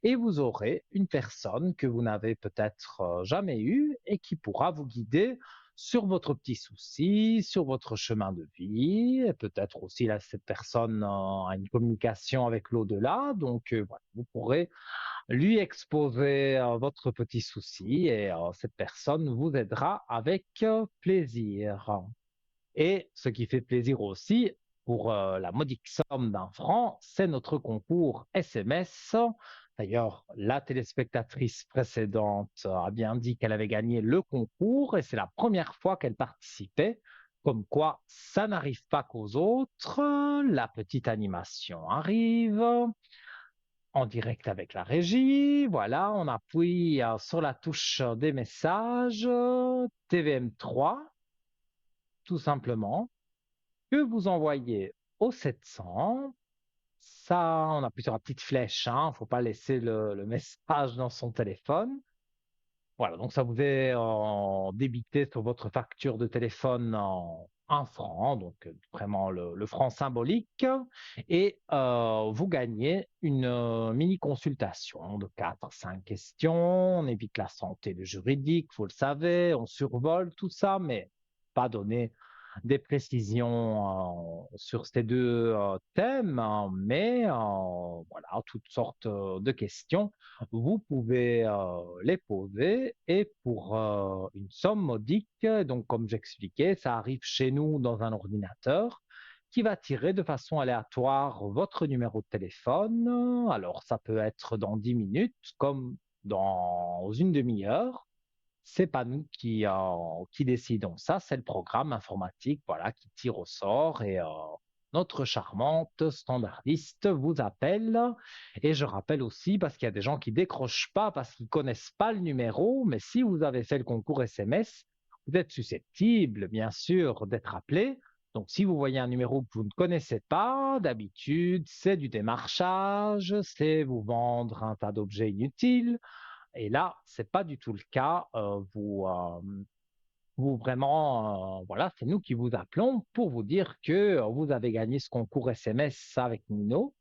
et vous aurez une personne que vous n'avez peut-être jamais eue et qui pourra vous guider sur votre petit souci, sur votre chemin de vie. Et peut-être aussi là, cette personne a une communication avec l'au-delà. Donc voilà, vous pourrez lui exposer votre petit souci et cette personne vous aidera avec plaisir. Et ce qui fait plaisir aussi, pour la modique somme d'1 franc, c'est notre concours SMS. D'ailleurs, la téléspectatrice précédente a bien dit qu'elle avait gagné le concours et c'est la première fois qu'elle participait. Comme quoi, ça n'arrive pas qu'aux autres. La petite animation arrive en direct avec la régie. Voilà, on appuie sur la touche des messages, TVM3, tout simplement, que vous envoyez au 700. Ça, on appuie sur la petite flèche, hein, faut pas laisser le message dans son téléphone. Voilà, donc ça vous est débité sur votre facture de téléphone en 1 franc, donc vraiment le franc symbolique, et vous gagnez une mini consultation de 4 à 5 questions. On évite la santé, le juridique, vous le savez, on survole tout ça, mais pas donner des précisions sur ces deux thèmes, hein, mais voilà, toutes sortes de questions vous pouvez les poser et pour une somme modique, donc comme j'expliquais, ça arrive chez nous dans un ordinateur qui va tirer de façon aléatoire votre numéro de téléphone. Alors ça peut être dans 10 minutes comme dans une demi-heure. C'est pas nous qui décidons ça, c'est le programme informatique voilà, qui tire au sort et notre charmante standardiste vous appelle. Et je rappelle aussi, parce qu'il y a des gens qui décrochent pas parce qu'ils connaissent pas le numéro, mais si vous avez fait le concours SMS, vous êtes susceptible, bien sûr, d'être appelé. Donc, si vous voyez un numéro que vous ne connaissez pas, d'habitude, c'est du démarchage, c'est vous vendre un tas d'objets inutiles. Et là, c'est pas du tout le cas. Vous vraiment, voilà, c'est nous qui vous appelons pour vous dire que vous avez gagné ce concours SMS avec Nino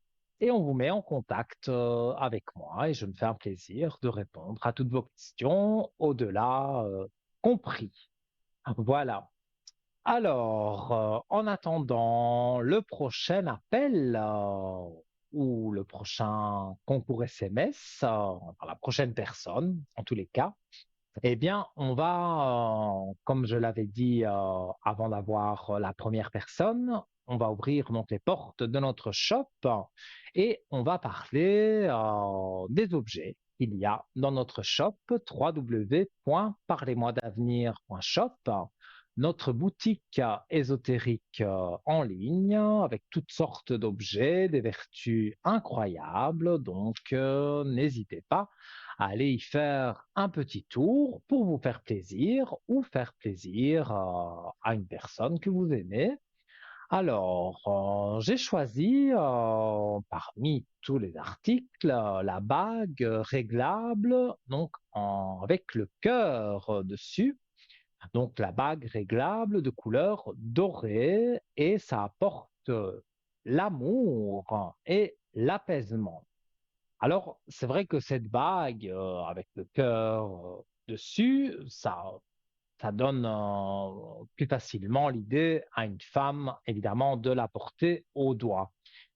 et on vous met en contact avec moi et je me fais un plaisir de répondre à toutes vos questions, au-delà compris. Voilà. Alors, en attendant le prochain appel ou le prochain concours SMS, par la prochaine personne, en tous les cas, eh bien, on va, comme je l'avais dit avant d'avoir la première personne, on va ouvrir donc les portes de notre shop et on va parler des objets qu'il y a dans notre shop www.parlez-moi-d'avenir.shop, notre boutique ésotérique en ligne avec toutes sortes d'objets, des vertus incroyables. Donc, n'hésitez pas à aller y faire un petit tour pour vous faire plaisir ou faire plaisir à une personne que vous aimez. Alors, j'ai choisi parmi tous les articles la bague réglable, donc avec le cœur dessus. Donc, la bague réglable de couleur dorée et ça apporte l'amour et l'apaisement. Alors, c'est vrai que cette bague avec le cœur dessus, ça donne plus facilement l'idée à une femme, évidemment, de la porter au doigt.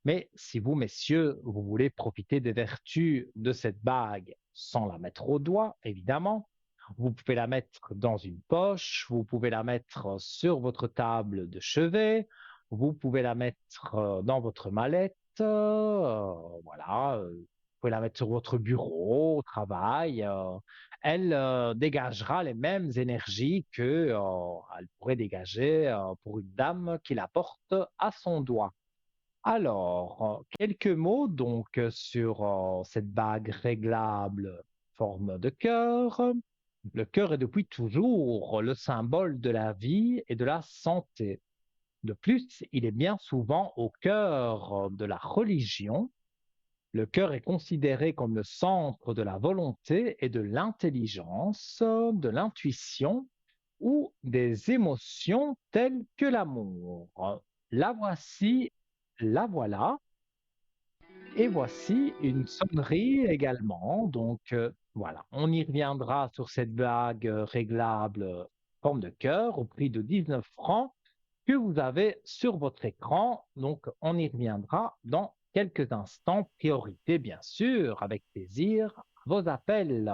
Mais si vous, messieurs, vous voulez profiter des vertus de cette bague sans la mettre au doigt, évidemment, vous pouvez la mettre dans une poche, vous pouvez la mettre sur votre table de chevet, vous pouvez la mettre dans votre mallette, voilà, vous pouvez la mettre sur votre bureau, au travail. Elle dégagera les mêmes énergies que elle pourrait dégager pour une dame qui la porte à son doigt. Alors, quelques mots donc sur cette bague réglable forme de cœur. Le cœur est depuis toujours le symbole de la vie et de la santé. De plus, il est bien souvent au cœur de la religion. Le cœur est considéré comme le centre de la volonté et de l'intelligence, de l'intuition ou des émotions telles que l'amour. La voici, la voilà, et voici une sonnerie également. Donc voilà, on y reviendra sur cette bague réglable forme de cœur au prix de 19 francs que vous avez sur votre écran. Donc, on y reviendra dans quelques instants. Priorité, bien sûr, avec plaisir, vos appels.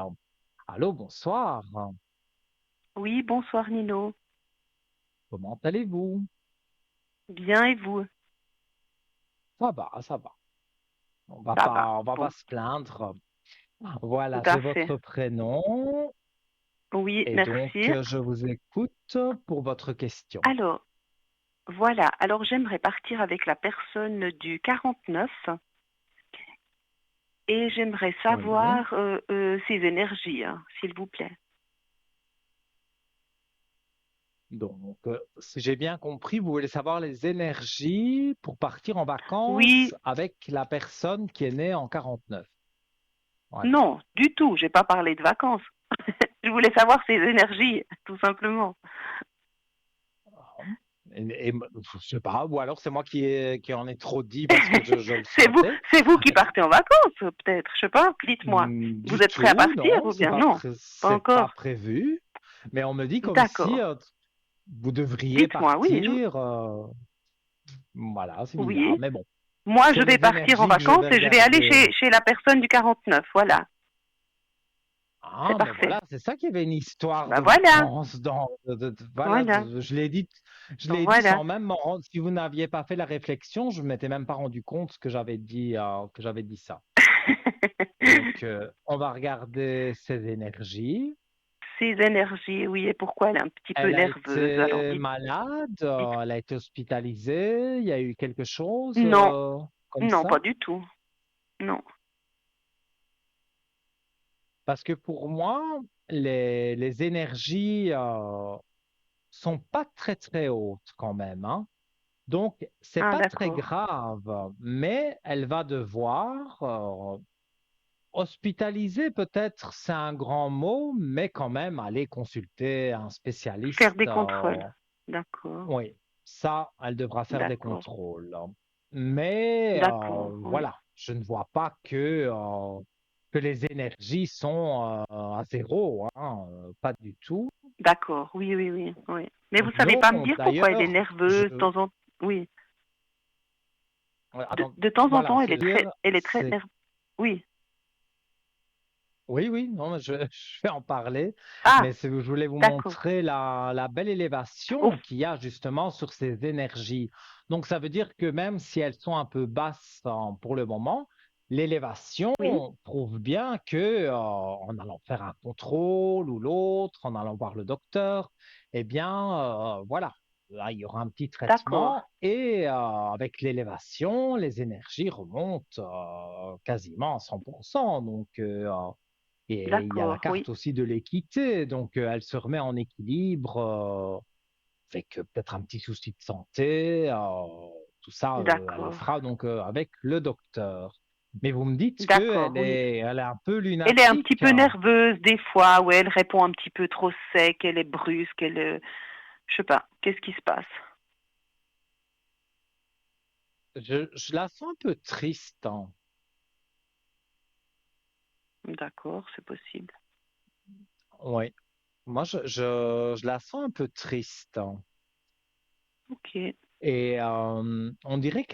Allô, bonsoir. Oui, bonsoir Nino. Comment allez-vous? Bien et vous? Ça va, ça va. Ça va. On va pas Bon, se plaindre. tout Voilà, à j'ai fait. votre prénom Oui, et donc merci. je vous écoute pour votre question. Alors, voilà. Alors, j'aimerais partir avec la personne du 49 et j'aimerais Oui. savoir ses énergies, hein, s'il vous plaît. Donc, si j'ai bien compris, vous voulez savoir les énergies pour partir en vacances Oui, avec la personne qui est née en 49. Voilà. non, du tout. J'ai pas parlé de vacances. Je voulais savoir ses énergies, tout simplement. Je sais pas, ou alors c'est moi qui en ai trop dit parce que je le C'est vous, sentais. c'est vous qui partez en vacances, peut-être. Je sais pas. Dites-moi. Vous Du êtes prêt à tout, partir non, ou bien non? Pas c'est pas encore. prévu. Mais on me dit comme si D'accord. vous devriez Dites-moi. Oui, partir. Voilà, c'est bizarre. oui. Mais bon, Moi, c'est je vais les partir en énergies que je vacances vais et je vais aller regarder. chez la personne du 49. Voilà, c'est Ah, mais parfait. voilà, c'est ça qu'il y avait une histoire Ben de voilà, vacances dans. Voilà, voilà, je l'ai dit voilà. sans même m'en rendre. Si vous n'aviez pas fait la réflexion, je ne m'étais même pas rendu compte que j'avais dit ça. Donc, on va regarder ses énergies. Ses énergies, oui, et pourquoi elle est un petit peu Elle a nerveuse. Alors, été malade, dites. elle a été hospitalisée, il y a eu quelque chose Non, comme non, pas ça. du tout. Non. Parce que pour moi, les énergies sont pas très très hautes quand même, hein. Donc, c'est Ah, pas très d'accord. grave, mais elle va devoir hospitaliser, peut-être, c'est un grand mot, mais quand même aller consulter un Faire spécialiste. des contrôles. D'accord, Oui, ça, elle devra faire des d'accord, contrôles. Mais d'accord, oui. voilà. je ne vois pas que les énergies sont à zéro, hein, pas du tout. D'accord, oui, oui, oui, oui. Mais vous savez Non, pas me dire pourquoi elle est d'ailleurs, nerveuse de temps en temps. Oui, ouais, attends, de temps en voilà, temps, c'est-à-dire, elle est très c'est, nerveuse. Oui. oui, oui, non, mais je vais en parler, mais Ah, je voulais vous d'accord. montrer la belle Oh, élévation qu'il y a justement sur ces énergies. Donc, ça veut dire que même si elles sont un peu basses pour le moment, l'élévation oui, prouve bien que en allant faire un contrôle ou l'autre, en allant voir le docteur, eh bien, voilà, là, il y aura un petit d'accord, traitement et avec l'élévation, les énergies remontent quasiment à 100%. Donc, et il y a la d'accord, carte oui, aussi de l'équité, donc elle se remet en équilibre avec peut-être un petit souci de santé, tout ça, elle le d'accord, fera donc avec le docteur. Mais vous me dites d'accord, oui. elle est un peu Elle est un petit lunatique, peu hein. nerveuse des fois, ouais, elle répond un petit peu trop sec, elle est brusque, je sais pas, qu'est-ce qui se passe? Je la sens un peu triste, hein. D'accord, c'est possible. Oui, moi je la sens un peu triste, hein. Ok. Et on dirait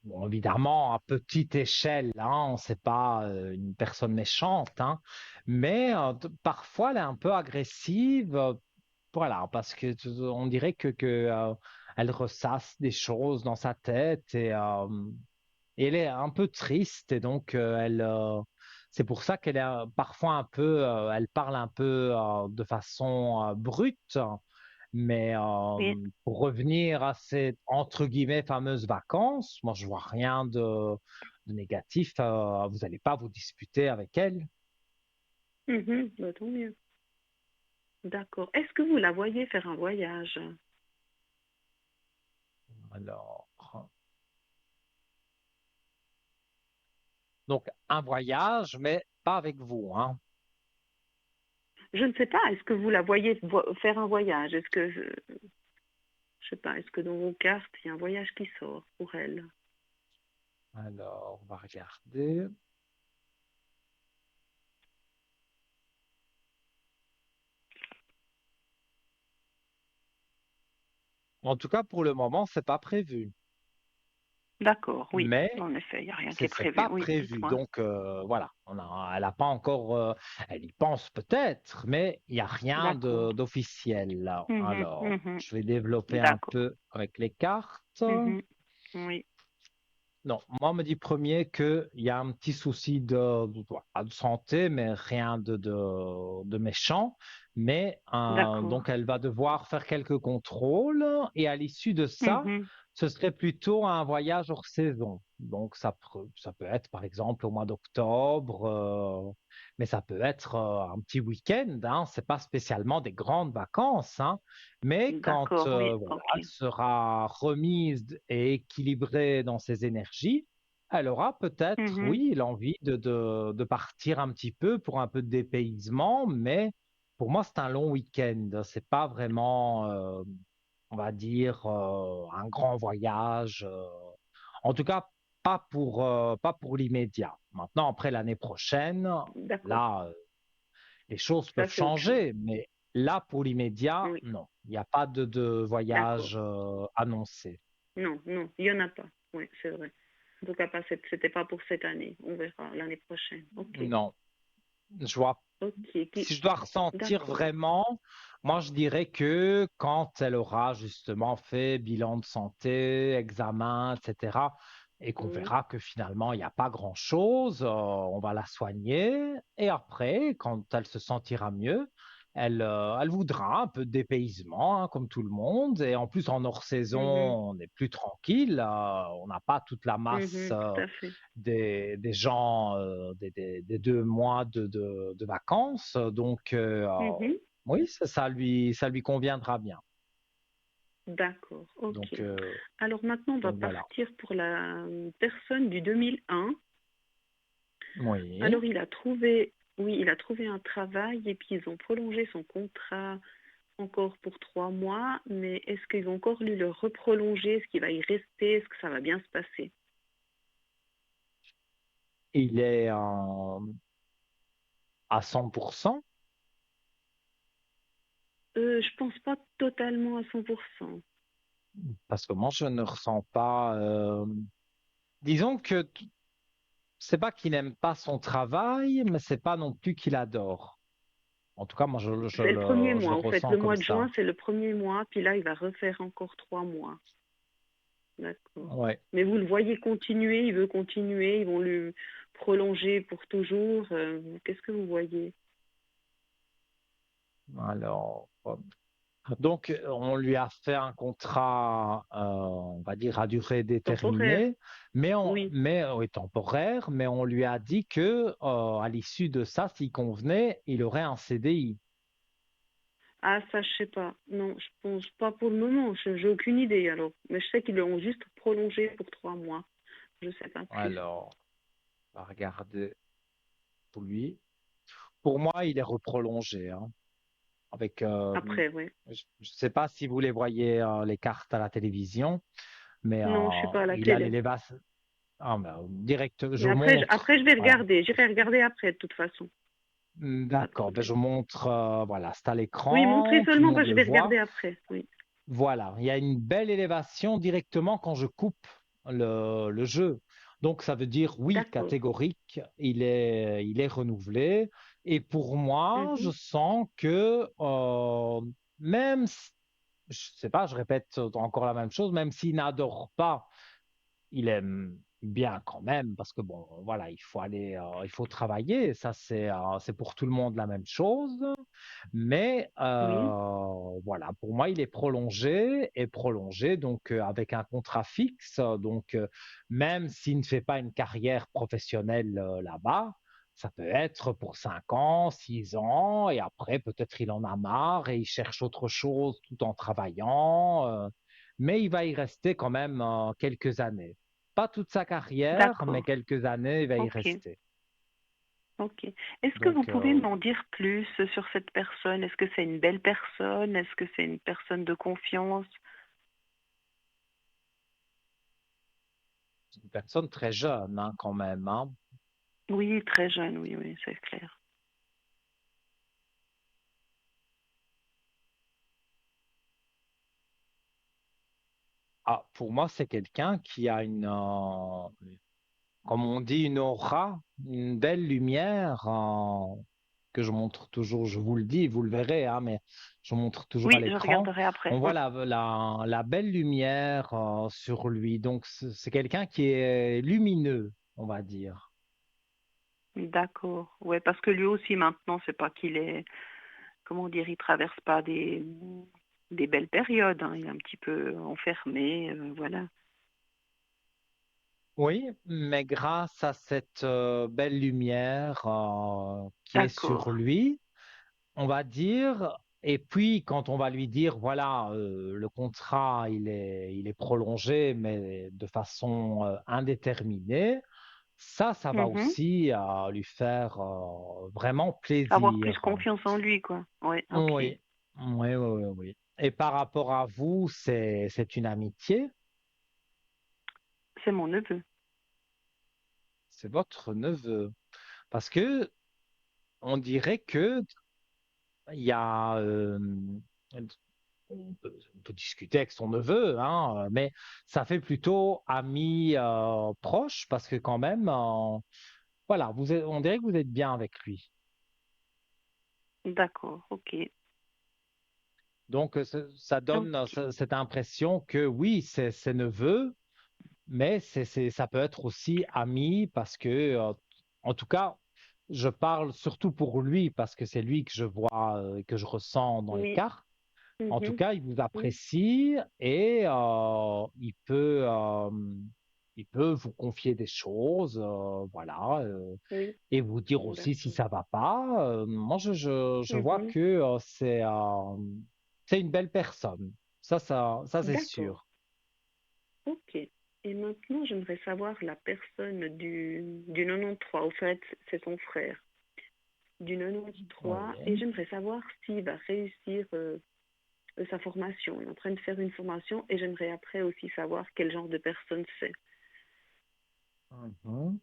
bon, évidemment, à petite échelle, hein, c'est pas une personne méchante, hein, mais parfois elle est un peu agressive, voilà, parce que on dirait elle ressasse des choses dans sa tête et elle est un peu triste et donc c'est pour ça qu'elle est parfois un peu, elle parle un peu de façon brute. Mais Oui. pour revenir à ces entre guillemets fameuses vacances, moi je vois rien de négatif. Vous n'allez pas vous disputer avec elle. Mhm, bah, tant mieux. D'accord. Est-ce que vous la voyez faire un voyage? Alors, donc un voyage, mais pas avec vous, hein. Je ne sais pas, est-ce que vous la voyez faire un voyage? Je sais pas, est-ce que dans vos cartes, il y a un voyage qui sort pour elle? Alors, on va regarder. En tout cas, pour le moment, c'est pas prévu. D'accord, oui. Mais En effet, il n'y a rien qui est c'est prévu. pas Oui, prévu. dites-moi. Donc voilà, elle a pas encore, elle y pense peut-être, mais il n'y a rien D'accord. d'officiel là. Mhm, Alors, mhm. je vais développer un D'accord. peu avec les cartes. Mhm. Oui. Non, moi, on me dit premier qu'il y a un petit souci voilà, de santé, mais rien de méchant. Mais D'accord. donc, elle va devoir faire quelques contrôles et à l'issue de ça, Mhm. ce serait plutôt un voyage hors saison. Donc, ça peut être par exemple au mois d'octobre, mais ça peut être un petit week-end, hein. C'est pas spécialement des grandes vacances, hein. Mais quand D'accord, oui. voilà, Ok. elle sera remise et équilibrée dans ses énergies, elle aura peut-être, Mhm. oui, l'envie de partir un petit peu pour un peu de dépaysement, mais pour moi, c'est un long week-end. C'est pas vraiment, on va dire, un grand voyage. En tout cas, pas pour l'immédiat. Maintenant, après l'année prochaine, D'accord. là, les choses Ça, peuvent c'est autre chose. changer, mais là, pour l'immédiat, Oui. non. Il n'y a pas de D'accord. voyage annoncé. Non, non, il n'y en a pas. Oui, c'est vrai. En tout cas, c'était pas pour cette année. On verra l'année prochaine. Ok. Non. Je vois, Ok. si je dois ressentir D'accord. vraiment, moi, je dirais que quand elle aura justement fait bilan de santé, examen, etc., et qu'on Mhm. verra que finalement, il n'y a pas grand-chose, on va la soigner. Et après, quand elle se sentira mieux, elle voudra un peu de dépaysement, hein, comme tout le monde. Et en plus, en hors saison, Mhm. on est plus tranquille. On n'a pas toute la masse Mhm. Tout à fait. des gens des 2 mois de vacances. Donc, Mhm. oui, ça lui conviendra bien. D'accord. Ok. Donc, Alors maintenant, on va voilà. partir pour la personne du 2001. Oui. Alors, oui, il a trouvé un travail et puis ils ont prolongé son contrat encore pour 3 mois. Mais est-ce qu'ils vont encore lui le reprolonger? Est-ce qu'il va y rester? Est-ce que ça va bien se passer? il est à 100%, Je pense pas totalement à 100%. parce que moi, je ne ressens pas. Disons que c'est pas qu'il n'aime pas son travail, mais c'est pas non plus qu'il adore. En tout cas, moi, C'est le premier je le mois. En fait, ressens le comme mois de ça. juin, c'est le premier mois. Puis là, il va refaire encore 3 mois. D'accord. Ouais. Mais vous le voyez continuer, il veut continuer, ils vont le prolonger pour toujours. Qu'est-ce que vous voyez? Alors, donc, on lui a fait un contrat, on va dire, à durée Temporaire? déterminée, Oui. oui, temporaire, mais on lui a dit que, à l'issue de ça, s'il convenait, il aurait un CDI. Ah, ça, je sais pas. Non, je pense pas pour le moment. J'ai aucune idée alors. Mais je sais qu'ils l'ont juste prolongé pour 3 mois. Je sais pas plus. Alors, on va regarder pour lui. Pour moi, il est reprolongé, hein, avec, Après, oui. je ne sais pas si vous les voyez, les cartes à la télévision, mais Non, je suis pas à la il a télé. l'élévation. Ah, ben, direct, je Mais vous après, montre. je vais Voilà. regarder. J'irai regarder après, de toute façon. Pas de D'accord, ben, je problème. montre, voilà, c'est à Oui, montrez l'écran, tout le seulement, monde parce que le je vais voit. regarder après. Oui. Voilà, il y a une belle élévation directement quand je coupe le jeu. Donc ça veut dire oui, D'accord. catégorique, il est renouvelé. Et pour moi, je Mhm. sens que même, je sais pas, je répète encore la même chose, même s'il n'adore pas, il aime bien quand même, parce que bon, voilà, il faut aller, il faut travailler. Ça, c'est pour tout le monde la même chose. Mais Oui. voilà, pour moi, il est prolongé et prolongé donc avec un contrat fixe. Donc même s'il ne fait pas une carrière professionnelle là-bas, ça peut être pour 5 ans, 6 ans, et après peut-être il en a marre et il cherche autre chose tout en travaillant. Mais il va y rester quand même quelques années. Pas toute sa carrière, mais D'accord. quelques années, il va y Ok. rester. Ok. Est-ce que vous Donc pouvez m'en dire plus sur cette personne? Est-ce que c'est une belle personne? Est-ce que c'est une personne de confiance? c'est une personne très jeune hein, quand même, hein. Oui, très jeune, oui, oui, c'est clair. Ah, pour moi, c'est quelqu'un qui a comme on dit, une aura, une belle lumière que je montre toujours. Je vous le dis, vous le verrez, hein, mais je montre toujours à Oui, je l'écran. regarderai après. On Oui. voit la belle lumière sur lui. Donc, c'est quelqu'un qui est lumineux, on va dire. D'accord. Ouais, parce que lui aussi maintenant, c'est pas qu'il est, comment dire, il traverse pas des belles périodes, hein. Il est un petit peu enfermé, voilà. Oui, mais grâce à cette belle lumière qui est D'accord. sur lui, on va dire, et puis quand on va lui dire, voilà, le contrat, il est prolongé, mais de façon indéterminée, ça va Mhm. aussi lui faire vraiment Avoir plus plaisir. confiance en lui, quoi. Oui, ok. Oui, oui, oui, oui, oui. Et par rapport à vous, c'est une amitié, C'est mon neveu. c'est votre neveu. Parce que on dirait que il y a, on peut discuter avec son neveu, hein, mais ça fait plutôt ami proche parce que quand même, voilà, on dirait que vous êtes bien avec lui. D'accord, ok. Donc ça donne Ok. cette impression que oui, c'est neveu, mais ça peut être aussi ami parce que, en tout cas, je parle surtout pour lui parce que c'est lui que je vois, que je ressens dans les Oui. cartes. En tout Mhm. cas, il vous Oui. apprécie et il peut vous confier des choses, voilà, Oui. et vous dire aussi si D'accord. ça va pas. Moi, je vois Mhm. que c'est une belle personne. Ça c'est D'accord. sûr. Ok. Et maintenant, j'aimerais savoir la personne du 93. Au fait, c'est son frère. Du 93. Et Oui. j'aimerais savoir s'il va réussir sa formation. Il est en train de faire une formation et j'aimerais après aussi savoir quel genre de personne c'est. Mhm.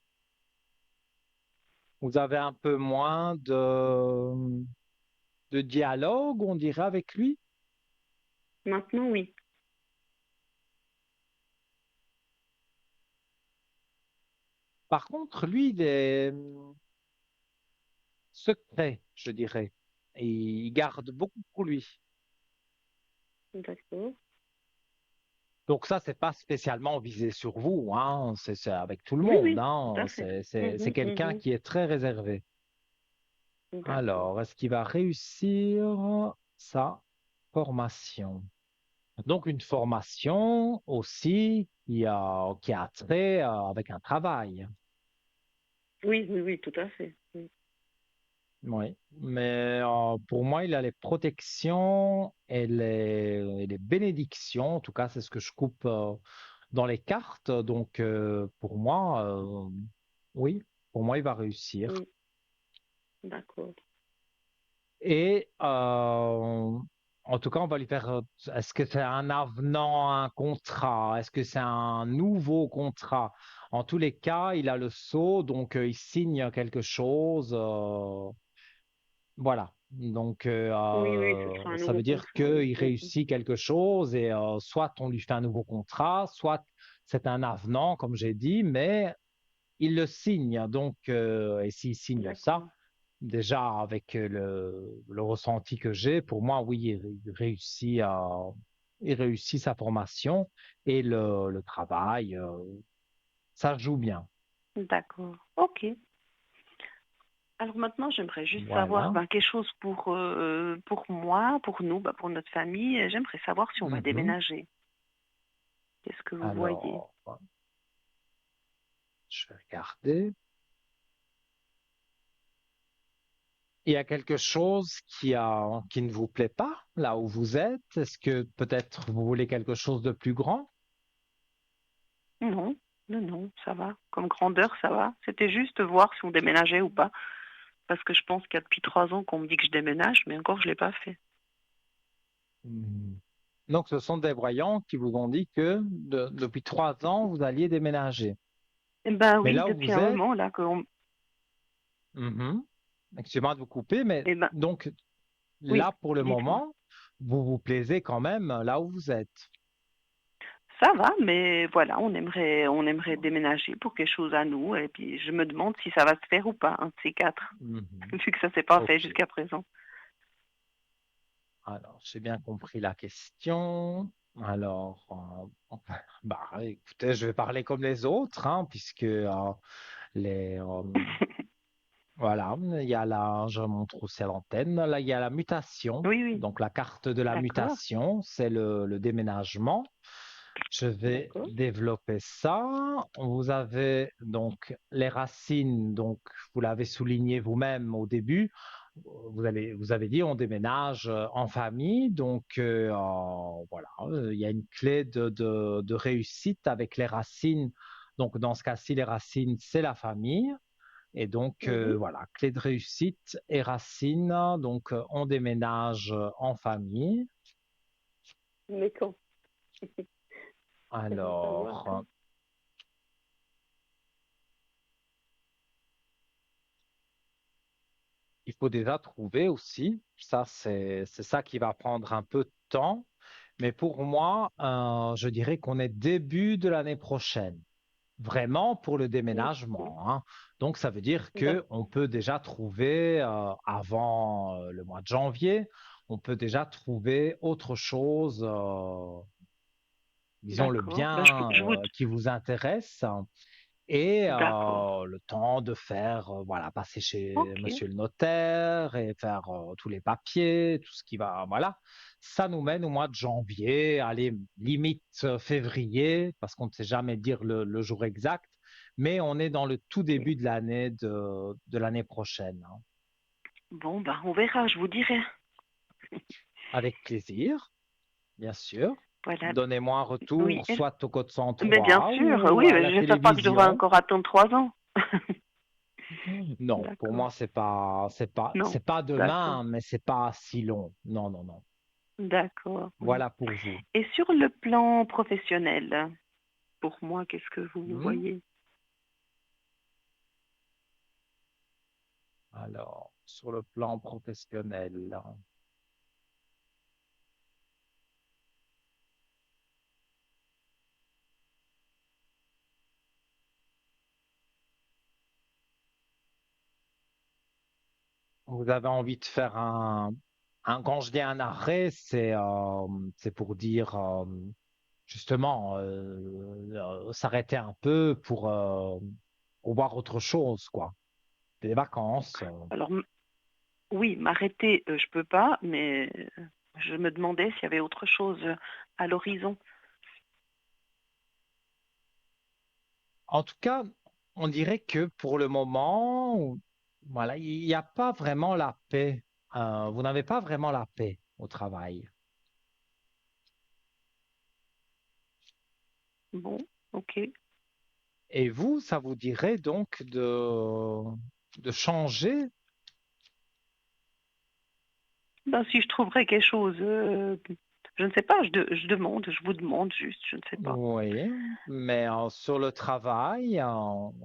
Vous avez un peu moins de dialogue, on dirait, avec lui. Maintenant, oui. Par contre, lui, il est secret, je dirais. Et il garde beaucoup pour lui. D'accord. Donc ça, c'est pas spécialement visé sur vous, hein. C'est avec tout le Oui, monde, oui, tout hein. à fait. C'est quelqu'un qui est très réservé. D'accord. Alors, est-ce qu'il va réussir sa formation? Donc, une formation aussi qui a trait avec un travail. Oui, oui, oui, tout à fait. Oui. Oui, mais pour moi, il a les protections et les bénédictions. En tout cas, c'est ce que je coupe dans les cartes. Donc, pour moi, oui, pour moi, il va réussir. Oui, d'accord. Et en tout cas, on va lui faire. Est-ce que c'est un avenant à un contrat? Est-ce que c'est un nouveau contrat? En tous les cas, il a le sceau, donc il signe quelque chose. Voilà. Donc, Oui, oui, ce sera un ça nouveau veut dire contrat, oui. qu'il réussit quelque chose et soit on lui fait un nouveau contrat, soit c'est un avenant, comme j'ai dit, mais il le signe. Donc, et s'il signe ça, D'accord. déjà avec le ressenti que j'ai, pour moi, oui, il réussit sa formation et le travail, ça joue bien. D'accord. OK. Alors maintenant, j'aimerais juste savoir Voilà. quelque chose pour moi, pour nous, pour notre famille. J'aimerais savoir si on va Mhm. déménager. Qu'est-ce que vous voyez? Alors, je vais regarder. Il y a quelque chose qui ne vous plaît pas là où vous êtes? Est-ce que peut-être vous voulez quelque chose de plus grand? Non, non, non, ça va. Comme grandeur, ça va. C'était juste voir si on déménageait ou pas. Parce que je pense qu'il y a depuis 3 ans qu'on me dit que je déménage, mais encore je l'ai pas fait. Hmm. Donc, ce sont des voyants qui vous ont dit que depuis 3 ans, vous alliez déménager. Eh ben Mais oui, là où depuis vous un êtes, moment là qu'on. mhm, excusez-moi de vous couper, mais Eh ben donc oui, là, pour le dites-moi. moment, vous vous plaisez quand même là où vous êtes. Ça va, mais voilà, on aimerait déménager pour quelque chose à nous. Et puis je me demande si ça va se faire ou pas, un de ces quatre, Mhm. vu que ça s'est pas fait OK. jusqu'à présent. Alors, j'ai bien compris la question. Alors, bah, écoutez, je vais parler comme les autres, hein, puisque les, voilà, il y a là, je montre aussi à l'antenne, là, il y a la mutation. Oui, oui, Donc, la carte de la d'accord, mutation, c'est le déménagement. Je vais d'accord. développer ça. Vous avez donc les racines, donc vous l'avez souligné vous-même au début. Vous avez dit on déménage en famille, donc voilà, il y a une clé de réussite avec les racines. Donc dans ce cas-ci, les racines, c'est la famille. Et donc Mhm. voilà, clé de réussite et racines. Donc on déménage en famille. Mais quand? C'est bon à savoir, ça. Alors, il faut déjà trouver aussi. Ça, c'est ça qui va prendre un peu de temps. Mais pour moi, je dirais qu'on est début de l'année prochaine, vraiment pour le Ok, déménagement, hein. Donc, ça veut dire que on d'accord, peut déjà trouver avant le mois de janvier, on peut déjà trouver autre chose, disons le d'accord. Ben, je, bien je vous. qui vous intéresse. Et D'accord. le temps de faire, voilà, passer chez Ok, monsieur le notaire et faire tous les papiers, tout ce qui va, voilà. Ça nous mène au mois de janvier, allez, limite février, parce qu'on ne sait jamais dire le jour exact, mais on est dans le tout ok. début de l'année prochaine, hein. Bon, on verra, je vous dirai. Avec plaisir, bien sûr. Voilà. Donnez-moi un Oui. retour, soit au code Mais bien 103 sûr, ou oui, à mais la j'espère pas que je devrais télévision. encore attendre 3 ans. Non, pour D'accord. moi, Non, c'est pas d'accord. demain, mais c'est pas si long. Non, non, non. D'accord, oui. Voilà pour vous. Et sur le plan professionnel, pour moi, qu'est-ce que vous Hmm. voyez? Alors, sur le plan professionnel, vous avez envie de faire quand je dis un arrêt, c'est pour dire justement s'arrêter un peu pour voir autre chose, quoi. Des vacances. Alors, oui, m'arrêter, je peux pas, mais je me demandais s'il y avait autre chose à l'horizon. En tout cas, on dirait que pour le moment, voilà, il n'y a pas vraiment la paix. Vous n'avez pas vraiment la paix au travail. Bon, ok. Et vous, ça vous dirait donc de changer. Ben, si je trouverais quelque chose, je ne sais pas, je demande, je vous demande juste, je ne sais pas. Oui, mais sur le travail,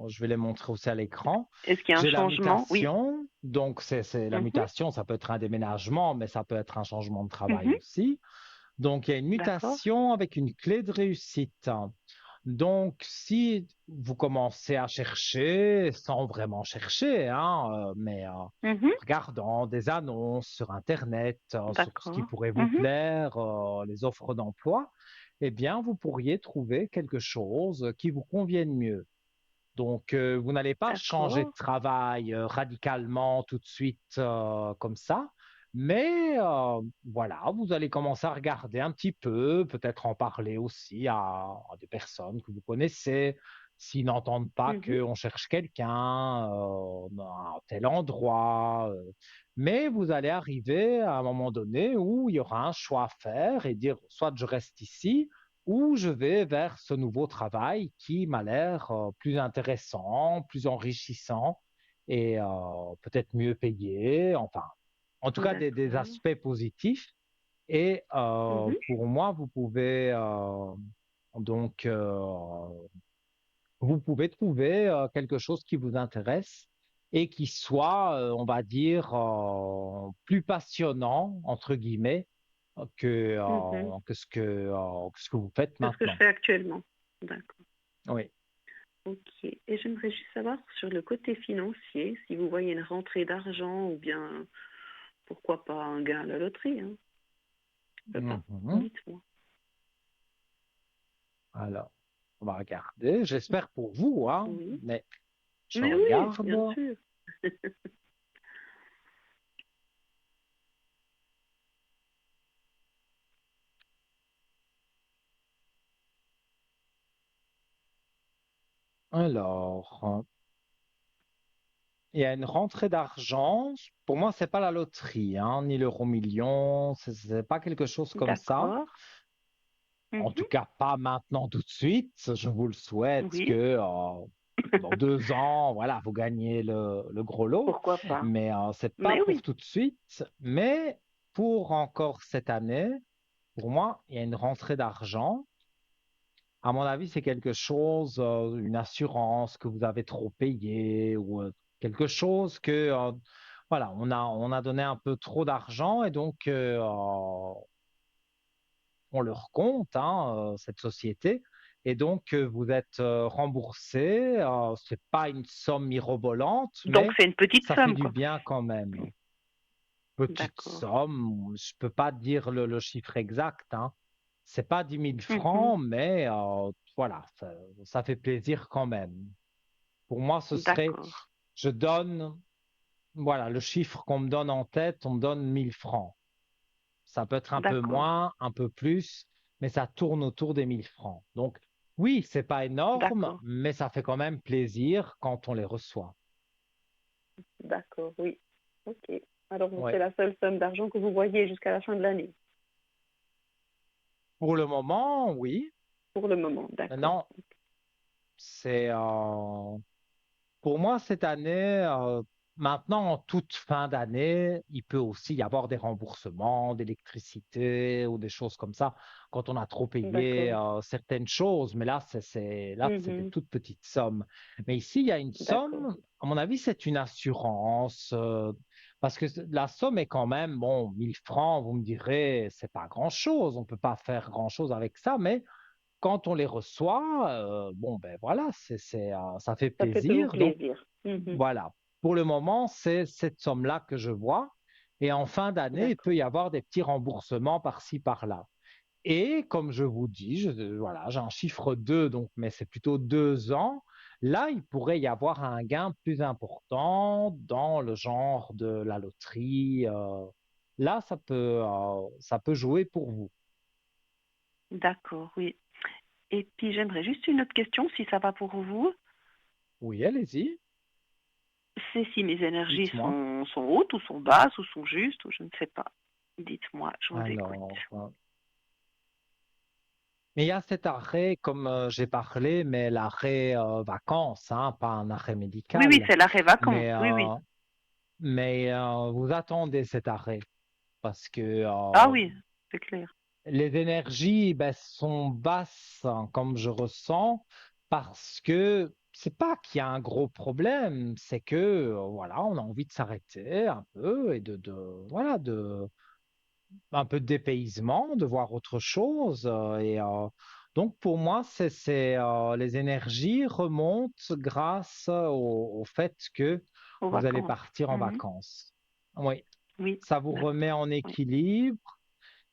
je vais les montrer aussi à l'écran. Est-ce qu'il y a un J'ai la changement? Oui. mutation, donc c'est la Mhm, mutation, ça peut être un déménagement, mais ça peut être un changement de travail mhm, aussi. Donc il y a une d'accord. mutation avec une clé de réussite. Donc si vous commencez à chercher, sans vraiment chercher, hein, mais Mhm, en regardant des annonces sur Internet, sur ce qui d'accord. pourrait vous Mhm, plaire, les offres d'emploi, eh bien, vous pourriez trouver quelque chose qui vous convienne mieux. Donc, vous n'allez pas changer de d'accord. travail radicalement tout de suite comme ça, mais voilà, vous allez commencer à regarder un petit peu, peut-être en parler aussi à des personnes que vous connaissez, s'ils n'entendent pas Mhm, qu'on cherche quelqu'un à un tel endroit. Mais vous allez arriver à un moment donné où il y aura un choix à faire et dire soit je reste ici ou je vais vers ce nouveau travail qui m'a l'air plus intéressant, plus enrichissant et peut-être mieux payé, enfin, en tout cas des d'accord. aspects positifs. Et Mhm, pour moi, donc vous pouvez trouver quelque chose qui vous intéresse et qui soit, on va dire, plus passionnant, entre guillemets, mhm. que ce que vous faites C'est ce que je maintenant. fais actuellement. D'accord. Oui. Ok. Et j'aimerais juste savoir sur le côté financier, si vous voyez une rentrée d'argent ou bien pourquoi pas un gain à la loterie, hein. Je sais pas. Mhm. Dites-moi. Alors, on va regarder. J'espère pour vous, hein, Oui. mais je Mais oui, bien regarde. sûr. Alors, il y a une rentrée d'argent. Pour moi, c'est pas la loterie, hein, ni l'euro-million. C'est pas quelque chose comme ça. D'accord. En tout Mhm. cas, pas maintenant tout de suite. Je vous le souhaite que Oui. dans 2 ans, voilà, vous gagnez le gros lot. Pourquoi pas? Mais c'est pas Mais pour oui. tout de suite. Mais pour encore cette année, pour moi, il y a une rentrée d'argent. À mon avis, c'est quelque chose, une assurance que vous avez trop payée ou quelque chose que, voilà, on a donné un peu trop d'argent et donc on leur compte, hein, cette société. Et donc, vous êtes remboursé. C'est pas une somme mirobolante, Donc mais c'est une petite ça fait somme, du quoi. bien quand même. Petite D'accord. somme, je peux pas dire le chiffre exact, hein. C'est pas 10 000 Mhm. francs, mais voilà, ça fait plaisir quand même. Pour moi, ce serait, D'accord. je donne, voilà, le chiffre qu'on me donne en tête, on me donne 1 000 francs. Ça peut être un peu D'accord. moins, un peu plus, mais ça tourne autour des 1 000 francs. Donc, oui, c'est pas énorme, D'accord. mais ça fait quand même plaisir quand on les reçoit. D'accord. Oui. Ok. Alors c'est Ouais. la seule somme d'argent que vous voyez jusqu'à la fin de l'année, Pour le moment, oui. pour le moment. D'accord. Maintenant, c'est, pour moi, cette année, Maintenant, en toute fin d'année, il peut aussi y avoir des remboursements d'électricité ou des choses comme ça quand on a trop payé D'accord. certaines choses. Mais là, là, c'est des Mhm. toutes petites sommes. Mais ici, il y a une D'accord. somme. À mon avis, c'est une assurance parce que la somme est quand même, bon, 1000 francs. Vous me direz, c'est pas grand-chose. On peut pas faire grand-chose avec ça. Mais quand on les reçoit, bon, ben voilà, ça fait Ça fait toujours plaisir. Donc plaisir. Mhm. voilà, pour le moment, c'est cette somme-là que je vois. Et en fin d'année, il peut D'accord. y avoir des petits remboursements par-ci, par-là. Et comme je vous dis, voilà, j'ai un chiffre 2, donc, mais c'est plutôt 2 ans. Là, il pourrait y avoir un gain plus important dans le genre de la loterie. Là, ça peut jouer pour vous. D'accord, oui. Et puis j'aimerais juste une autre question, si ça va pour vous. Oui, allez-y, C'est si mes énergies dites-moi. sont hautes ou sont basses ou sont justes ou je ne sais pas. Dites-moi, je vous écoute. Alors, mais il y a cet arrêt, comme j'ai parlé, mais l'arrêt vacances, hein, pas un arrêt Oui, oui, médical. c'est l'arrêt vacances. Mais, Oui, oui. vous attendez cet arrêt parce que Ah oui, c'est clair. les énergies ben, sont basses, hein, comme je ressens, parce que c'est pas qu'il y a un gros problème, c'est que voilà, on a envie de s'arrêter un peu et voilà, un peu de dépaysement, de voir autre chose. Donc, pour moi, les énergies remontent grâce au fait que Aux vous allez vacances. partir en Mhm. vacances. Oui, Oui, ça vous remet d'accord. en Oui. équilibre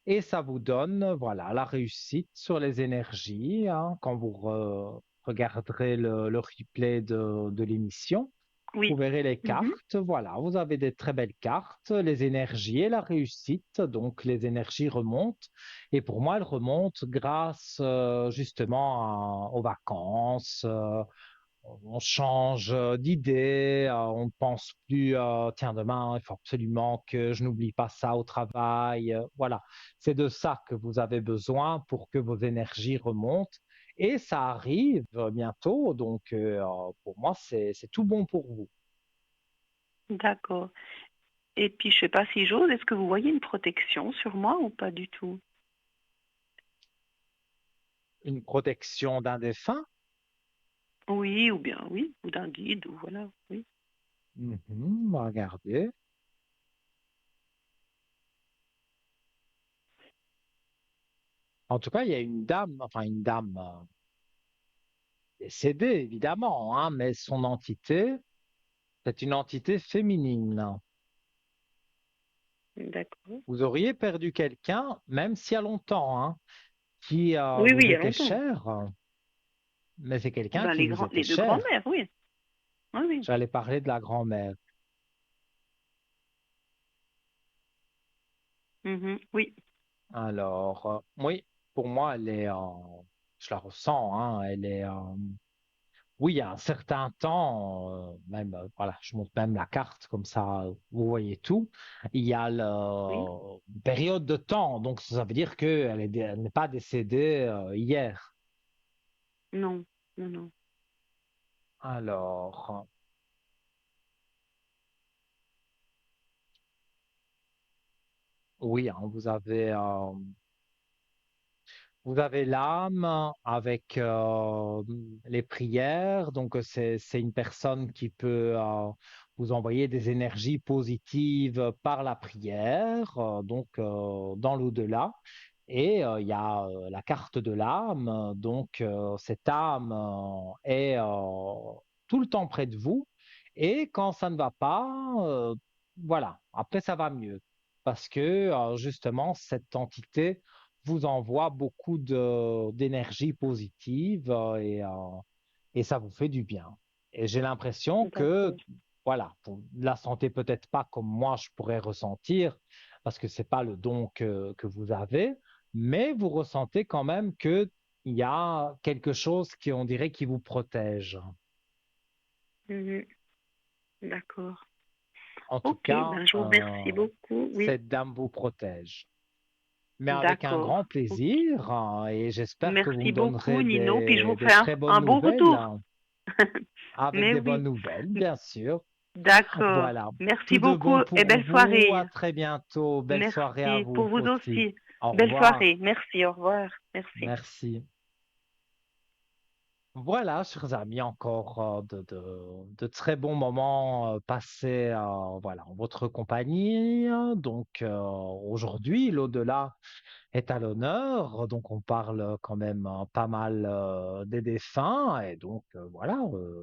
et ça vous donne, voilà, la réussite sur les énergies, hein, quand vous regarderez le replay de l'émission. Vous Oui. verrez les Mhm. cartes, voilà, vous avez des très belles cartes, les énergies et la réussite. Donc les énergies remontent et pour moi elles remontent grâce justement aux vacances. On change d'idée, on ne pense plus, tiens, demain, il faut absolument que je n'oublie pas ça au travail. Voilà, c'est de ça que vous avez besoin pour que vos énergies remontent. Et ça arrive bientôt, donc pour moi, c'est tout bon pour vous. D'accord. Et puis, je sais pas si j'ose, est-ce que vous voyez une protection sur moi ou pas du tout? Une protection d'un défunt. Oui, ou bien oui, ou d'un guide, ou voilà, oui. Mhm, on va regarder. En tout cas, il y a une dame, enfin une dame décédée, évidemment, hein, mais son entité, c'est une entité féminine. D'accord. Vous auriez perdu quelqu'un, même s'il y a longtemps, hein, qui Oui, oui, vous il y a était longtemps. cher, mais c'est Ah quelqu'un ben, qui vous était les deux cher. grands-mères, oui. Oui, oui. J'allais parler de la grand-mère. Mhm, oui. Alors, oui, pour moi, je la ressens, hein, oui, il y a un certain temps, même, voilà, je montre même la carte, comme ça, vous voyez tout. Il y a Oui. une période de temps, donc ça veut dire elle n'est pas décédée hier. Non, non, non. Alors, oui, hein, vous avez l'âme avec les prières, donc c'est une personne qui peut vous envoyer des énergies positives par la prière, donc dans l'au-delà. Et il y a la carte de l'âme, donc cette âme est tout le temps près de vous. Et quand ça ne va pas, voilà, après ça va mieux. Parce que justement, cette entité vous envoie beaucoup d'énergie positive et ça vous fait du bien. Et j'ai l'impression que, D'accord. voilà, pour la santé peut-être pas comme moi je pourrais ressentir, parce que c'est pas le don que vous avez, mais vous ressentez quand même qu'il y a quelque chose qui, on dirait, qui vous protège. Mhm, d'accord. En tout Ok, cas, ben je vous remercie beaucoup. Oui, cette dame vous protège. Mais avec un d'accord. grand Ok. plaisir, hein, et j'espère que vous Merci me beaucoup, donnerez Nino. Puis je vous des fais très bonnes un bon nouvelles, retour. hein, avec Mais des bonnes oui. nouvelles, bien sûr. D'accord. Voilà. Merci Tout de beaucoup bon et pour belle vous. À soirée. très bientôt. Belle soirée à Merci pour vous vous aussi. aussi. Au Belle revoir. soirée. Merci. Au revoir. Merci. Merci. Voilà, chers amis, encore de très bons moments passés voilà, en votre compagnie. Donc aujourd'hui, l'au-delà est à l'honneur. Donc on parle quand même pas mal des défunts. Et donc voilà,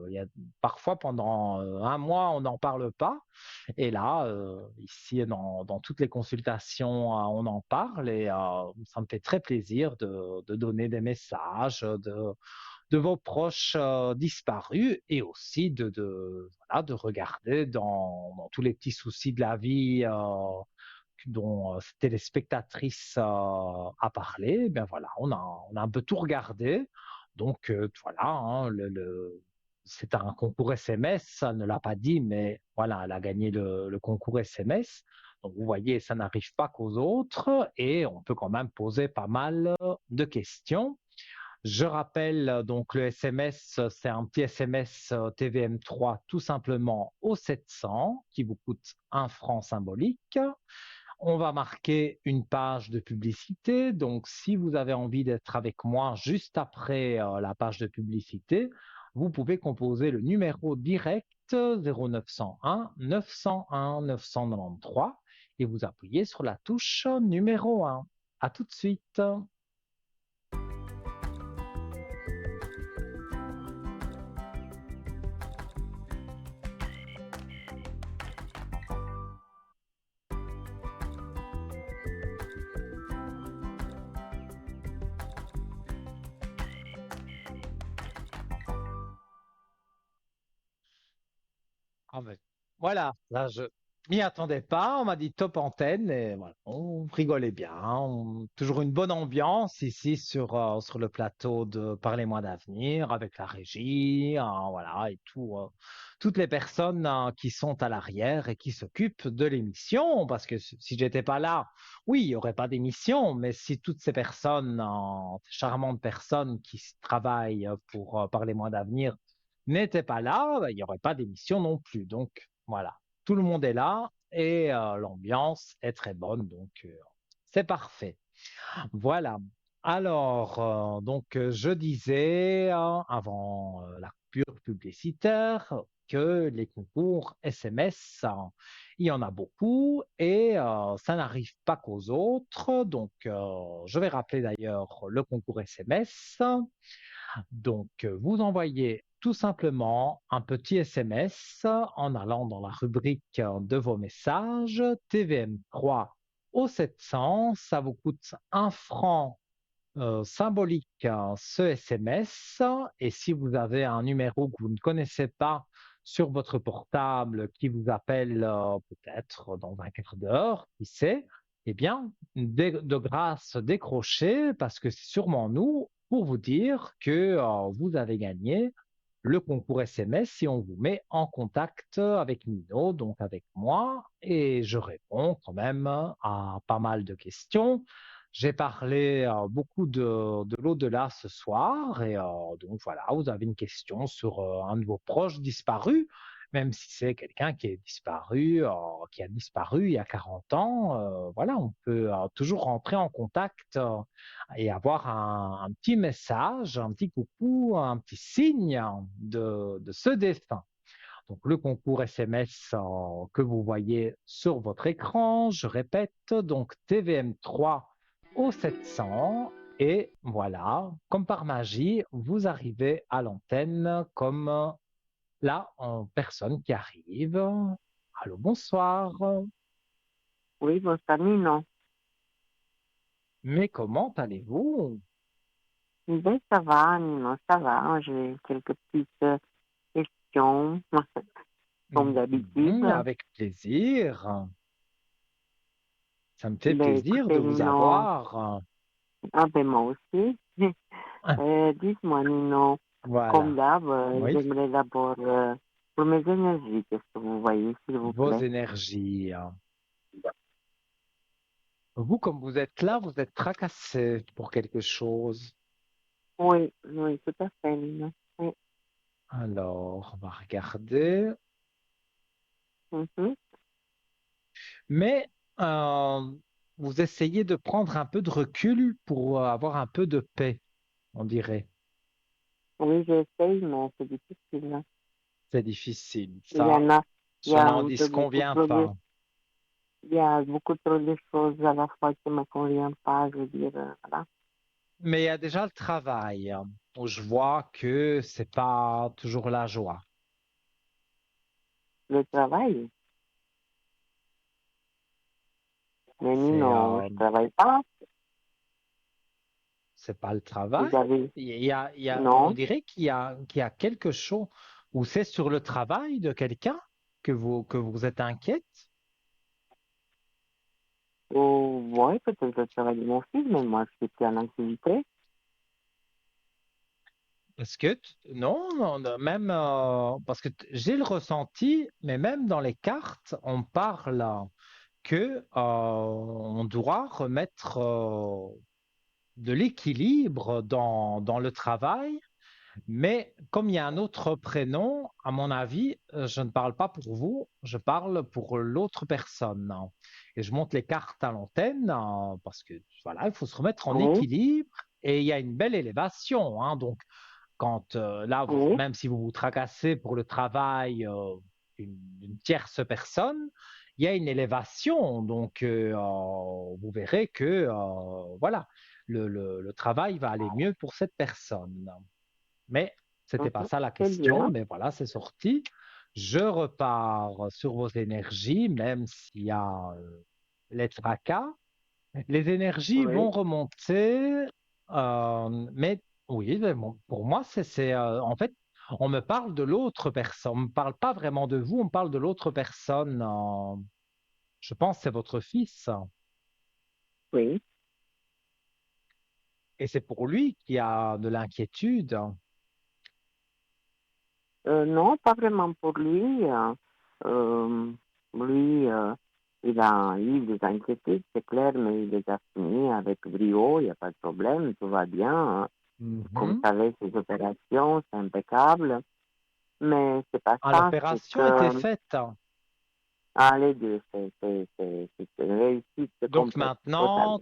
il y a, parfois pendant un mois, on n'en parle pas. Et là, ici, dans toutes les consultations, on en parle. Et ça me fait très plaisir de donner des messages, de vos proches disparus et aussi voilà, de regarder dans tous les petits soucis de la vie dont cette téléspectatrice a parlé. Ben voilà, on a un peu tout regardé. Donc voilà, hein, c'est un concours SMS, ça ne l'a pas dit, mais voilà, elle a gagné le concours SMS. Donc vous voyez, ça n'arrive pas qu'aux autres et on peut quand même poser pas mal de questions. Je rappelle donc le SMS, c'est un petit SMS TVM3 tout simplement au 700 qui vous coûte 1 franc symbolique. On va marquer une page de publicité. Donc si vous avez envie d'être avec moi juste après la page de publicité, vous pouvez composer le numéro direct 0901 901 993 et vous appuyez sur la touche numéro 1. À tout de suite. Ah ben, voilà, là je m'y attendais pas, on m'a dit top antenne et voilà, on rigolait bien, hein, toujours une bonne ambiance ici sur le plateau de Parlez-moi d'avenir avec la régie, hein, voilà, et toutes les personnes qui sont à l'arrière et qui s'occupent de l'émission, parce que si j'étais pas là, oui, il y aurait pas d'émission, mais si toutes ces personnes, ces charmantes personnes qui travaillent pour Parlez-moi d'avenir n'était pas là, ben, il n'y aurait pas d'émission non plus. Donc voilà, tout le monde est là et l'ambiance est très bonne, donc c'est parfait. Voilà. Alors, je disais avant la coupure publicitaire que les concours SMS, il y en a beaucoup et ça n'arrive pas qu'aux autres. Donc, je vais rappeler d'ailleurs le concours SMS. Donc, vous envoyez tout simplement un petit SMS en allant dans la rubrique de vos messages, TVM3 au 700. Ça vous coûte 1 franc symbolique ce SMS. Et si vous avez un numéro que vous ne connaissez pas sur votre portable qui vous appelle peut-être dans un quart d'heure, qui sait, eh bien, de grâce, décrochez parce que c'est sûrement nous pour vous dire que vous avez gagné le concours SMS si on vous met en contact avec Nino, donc avec moi, et je réponds quand même à pas mal de questions. J'ai parlé beaucoup de l'au-delà ce soir et donc voilà, vous avez une question sur un de vos proches disparus, même si c'est quelqu'un qui est disparu, qui a disparu il y a 40 ans, voilà, on peut toujours rentrer en contact et avoir un petit message, un petit coucou, un petit signe de ce défunt. Donc le concours SMS que vous voyez sur votre écran, je répète, donc TVM3 au 700 et voilà, comme par magie, vous arrivez à l'antenne comme là, en personne qui arrive. Allô, bonsoir. Oui, bonsoir, Nino. Mais comment allez-vous? Ben, ça va, Nino, ça va. J'ai quelques petites questions, comme d'habitude. Avec plaisir. Ça me fait Ben, plaisir de écoutez, vous Nino, avoir. ah ben moi aussi. Dites-moi, Nino, comme Voilà. d'hab, Oui, j'aimerais d'abord, pour mes énergies, qu'est-ce que vous voyez, s'il vous vos plaît? énergies. Vous, comme vous êtes là, vous êtes tracassé pour quelque chose. Oui, oui, tout à fait, Nino. Oui. Alors, on va regarder. Mhm. Mais euh, vous essayez de prendre un peu de recul pour avoir un peu de paix, on dirait. Oui, j'essaye, mais c'est difficile, hein. C'est difficile. Il y Ça, en a, il y je a n'en un peu beaucoup disconviens trop de, pas. il y a beaucoup trop de choses à la fois qui me conviennent pas, je veux dire, voilà. Mais il y a déjà le travail, où je vois que c'est pas toujours la joie. Le travail, mais nous, C'est non, je travaille pas. c'est pas le Vous travail. avez, On non, dirait qu'il y a quelque chose où c'est sur le travail de quelqu'un que vous êtes inquiète. oh, ouais, peut-être le travail de mon fils, mais moi, je suis plus en activité. Parce que, non, non, même, parce que j'ai le ressenti, mais même dans les cartes, on parle que on doit remettre de l'équilibre dans le travail. Mais comme il y a un autre prénom, à mon avis, je ne parle pas pour vous, je parle pour l'autre personne. Et je monte les cartes à l'antenne parce que voilà, il faut se remettre en Oui, équilibre et il y a une belle élévation, hein. Donc, quand oui, même si vous vous tracassez pour le travail une tierce personne, il y a une élévation. Donc, vous verrez que voilà, le travail va aller mieux pour cette personne. Mais c'était pas mhm, ça la c'est question, bien. mais voilà, c'est sorti. Je repars sur vos énergies, même s'il y a les tracas. Les énergies Oui. vont remonter, mais oui, mais bon, pour moi, en fait, on me parle de l'autre personne. On ne me parle pas vraiment de vous, on me parle de l'autre personne. Je pense que c'est votre fils. Oui. Et c'est pour lui qui a de l'inquiétude. Non, pas vraiment pour lui. Euh, lui, il a eu des inquiétudes, c'est clair, mais il les a finies avec brio, il n'y a pas de problème, tout va bien, hein. Comme vous Mhm. savez, ses opérations, c'est impeccable. Mais c'est pas Ah, ça, c'est l'opération était que, faite. ah, les deux, c'est une réussite Donc complète, totale. maintenant,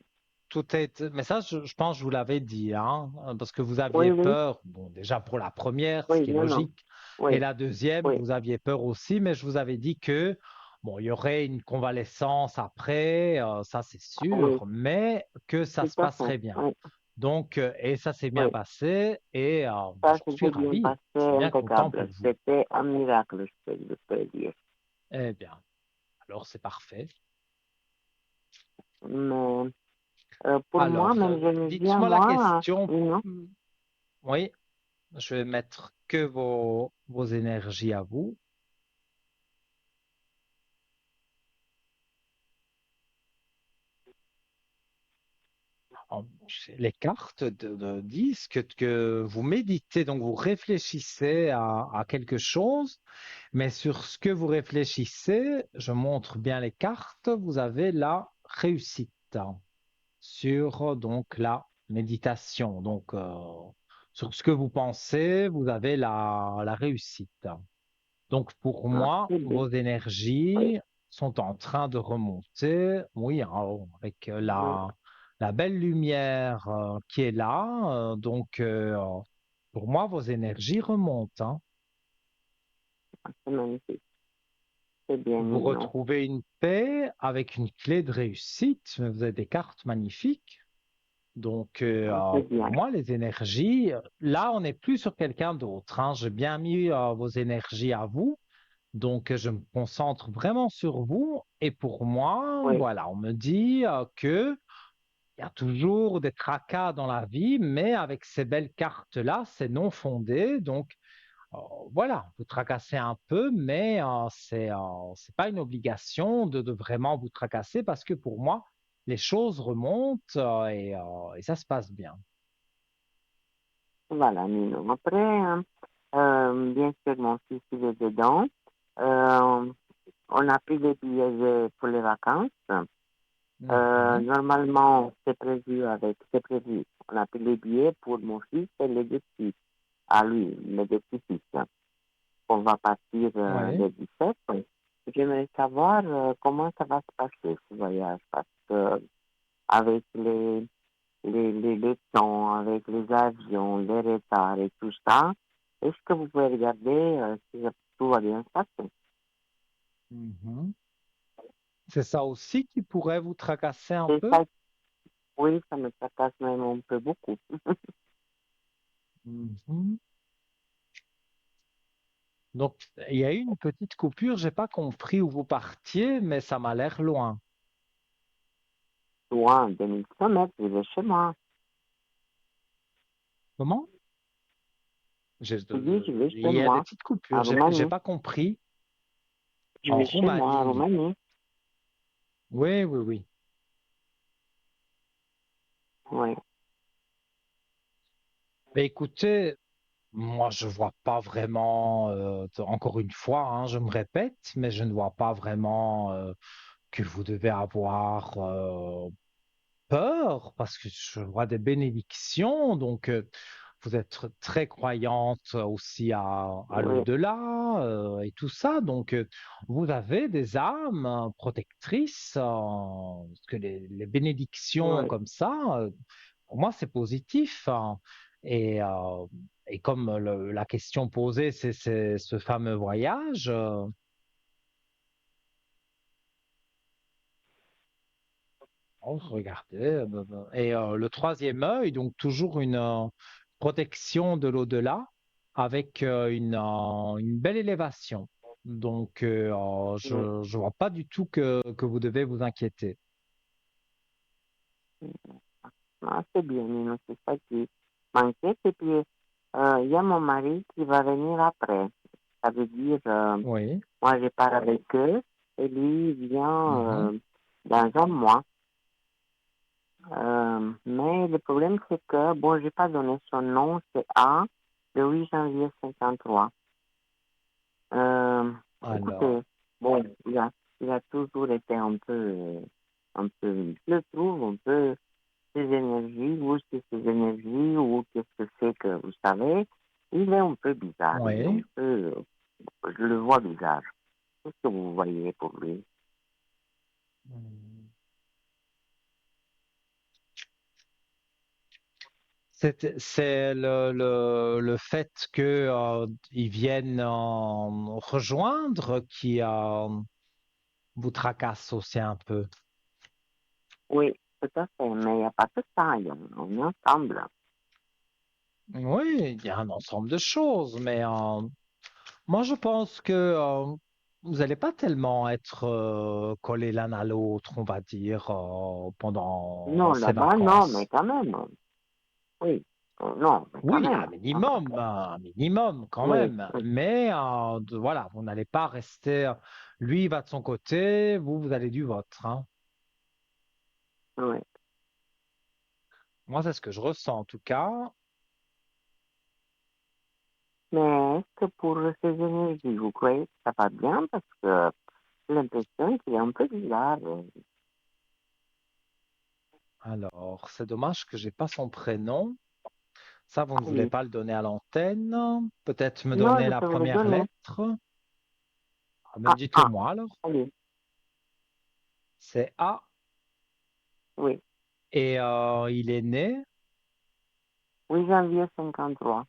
tout est... Mais ça, je pense que je vous l'avais dit, hein, parce que vous aviez Oui, oui, peur, bon, déjà pour la première, ce oui, qui est non, non, logique, et oui, la deuxième, oui, vous aviez peur aussi, mais je vous avais dit que, bon, il y aurait une convalescence après, ça c'est oui, sûr, mais que ça tout se à fait, passerait bien. oui, Donc, et ça s'est bien oui. passé, et Ça j'en suis s'était bien ravi. passé, Je suis bien content pour impeccable. vous. C'était un miracle, je peux dire. Eh bien, alors c'est parfait. Mais pour moi, Alors, même je me dis à dites-moi la moi, question. non, Oui. Je vais mettre que vos énergies à vous. Les cartes disent que vous méditez, donc vous réfléchissez à quelque chose, mais sur ce que vous réfléchissez, je montre bien les cartes, vous avez la réussite sur donc la méditation. Donc sur ce que vous pensez, vous avez la réussite. Donc pour ah, moi, c'est bien. vos Oui, énergies sont en train de remonter, oui, hein, avec oui, la belle lumière qui est là. Donc pour moi, vos énergies remontent, hein. c'est magnifique. C'est bien Vous mignon. retrouvez une paix avec une clé de réussite. Vous avez des cartes magnifiques. Donc Ah, c'est pour bien. moi, les énergies, là, on n'est plus sur quelqu'un d'autre, hein. J'ai bien mis vos énergies à vous. Donc, je me concentre vraiment sur vous. Et pour moi, Oui, voilà, on me dit que il y a toujours des tracas dans la vie, mais avec ces belles cartes-là, c'est non fondé. Donc, euh, voilà, vous tracassez un peu, mais c'est pas une obligation de vraiment vous tracasser parce que pour moi, les choses remontent et ça se passe bien. voilà, mignon. Après, bien sûr, mon fils, il est dedans. Euh, on a pris des billets pour les vacances. Mhm. Normalement, c'est prévu. On a pris les billets pour mon fils et les deux petits, à lui, les deux petits-fils. On va partir Oui. le 17. j'aimerais savoir comment ça va se passer ce voyage, parce que avec les temps, avec les avions, les retards et tout ça, est-ce que vous pouvez regarder si tout va bien se passer? Mhm. C'est ça aussi qui pourrait vous tracasser un C'est peu? ça, oui, ça me tracasse même un peu beaucoup. Mhm. Donc, il y a eu une petite coupure, j'ai pas compris où vous partiez, mais ça m'a l'air loin. Loin de 1 000 kilomètres, je vais chez moi. Comment? Je dis, je vais Il chez y a des moi, petites à coupures, j'ai Roumanie. pas compris. Je En vais chez moi, à Roumanie. Roumanie. Oui, oui, oui. Oui. Mais écoutez, moi, je vois pas vraiment, encore une fois, hein, je me répète, mais je ne vois pas vraiment que vous devez avoir peur parce que je vois des bénédictions. Donc, vous êtes très croyante aussi à Oui, l'au-delà et tout ça. Donc, vous avez des âmes protectrices. Parce que les bénédictions oui. comme ça, pour moi, c'est positif, hein. Et, euh, et comme la question posée, c'est ce fameux voyage. Oh, regardez. Et le troisième œil, donc toujours une protection de l'au-delà avec une belle élévation. Donc, je Oui. ne vois pas du tout que vous devez vous inquiéter. Ah, c'est bien, Nino, c'est ça qui m'inquiète. Et puis, il y a mon mari qui va venir après. Ça veut dire, Oui. moi, je pars avec eux et lui il vient Mhm. dans un mois. Mais le problème, c'est que, bon, j'ai pas donné son nom, c'est A, le 8 janvier 53. Euh, Alors, écoutez, bon, il a toujours été un peu, je le trouve un peu ses énergies, ou c'est ses énergies, ou qu'est-ce que c'est que vous savez, il est un peu bizarre, il est un oui. peu, je le vois bizarre. Qu'est-ce que vous voyez pour lui? C'est le fait que ils viennent rejoindre qui vous tracasse aussi un peu. Oui, tout à fait, mais il n'y a pas que ça, on est ensemble. Oui, il y a un ensemble de choses, mais moi je pense que vous n'allez pas tellement être collés l'un à l'autre, on va dire, pendant Non, ces là-bas, non, mais vacances. quand même, oui, non, mais quand Oui, même. un minimum quand Oui, même. oui, Mais voilà, vous n'allez pas rester. Lui il va de son côté, vous allez du vôtre, hein. oui. Moi, c'est ce que je ressens en tout cas. Mais est-ce que pour ces énergies, vous croyez que ça va bien? Parce que j'ai l'impression qu'il est un peu bizarre. Alors, c'est dommage que j'ai pas son prénom. Ça, vous Ah ne voulez oui. pas le donner à l'antenne. Peut-être me Non, donner je la peux vous le première donner. lettre. Ah, ben, Ah, dites-le ah, moi alors. allez, C'est A oui. et il est né 8 janvier 53.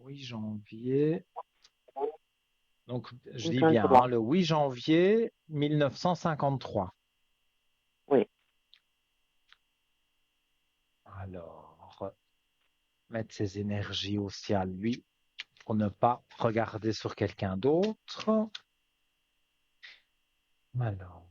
8 janvier. Donc, je dis bien, hein, 53, le 8 janvier 1953. oui. Alors, mettre ses énergies aussi à lui pour ne pas regarder sur quelqu'un d'autre. Alors,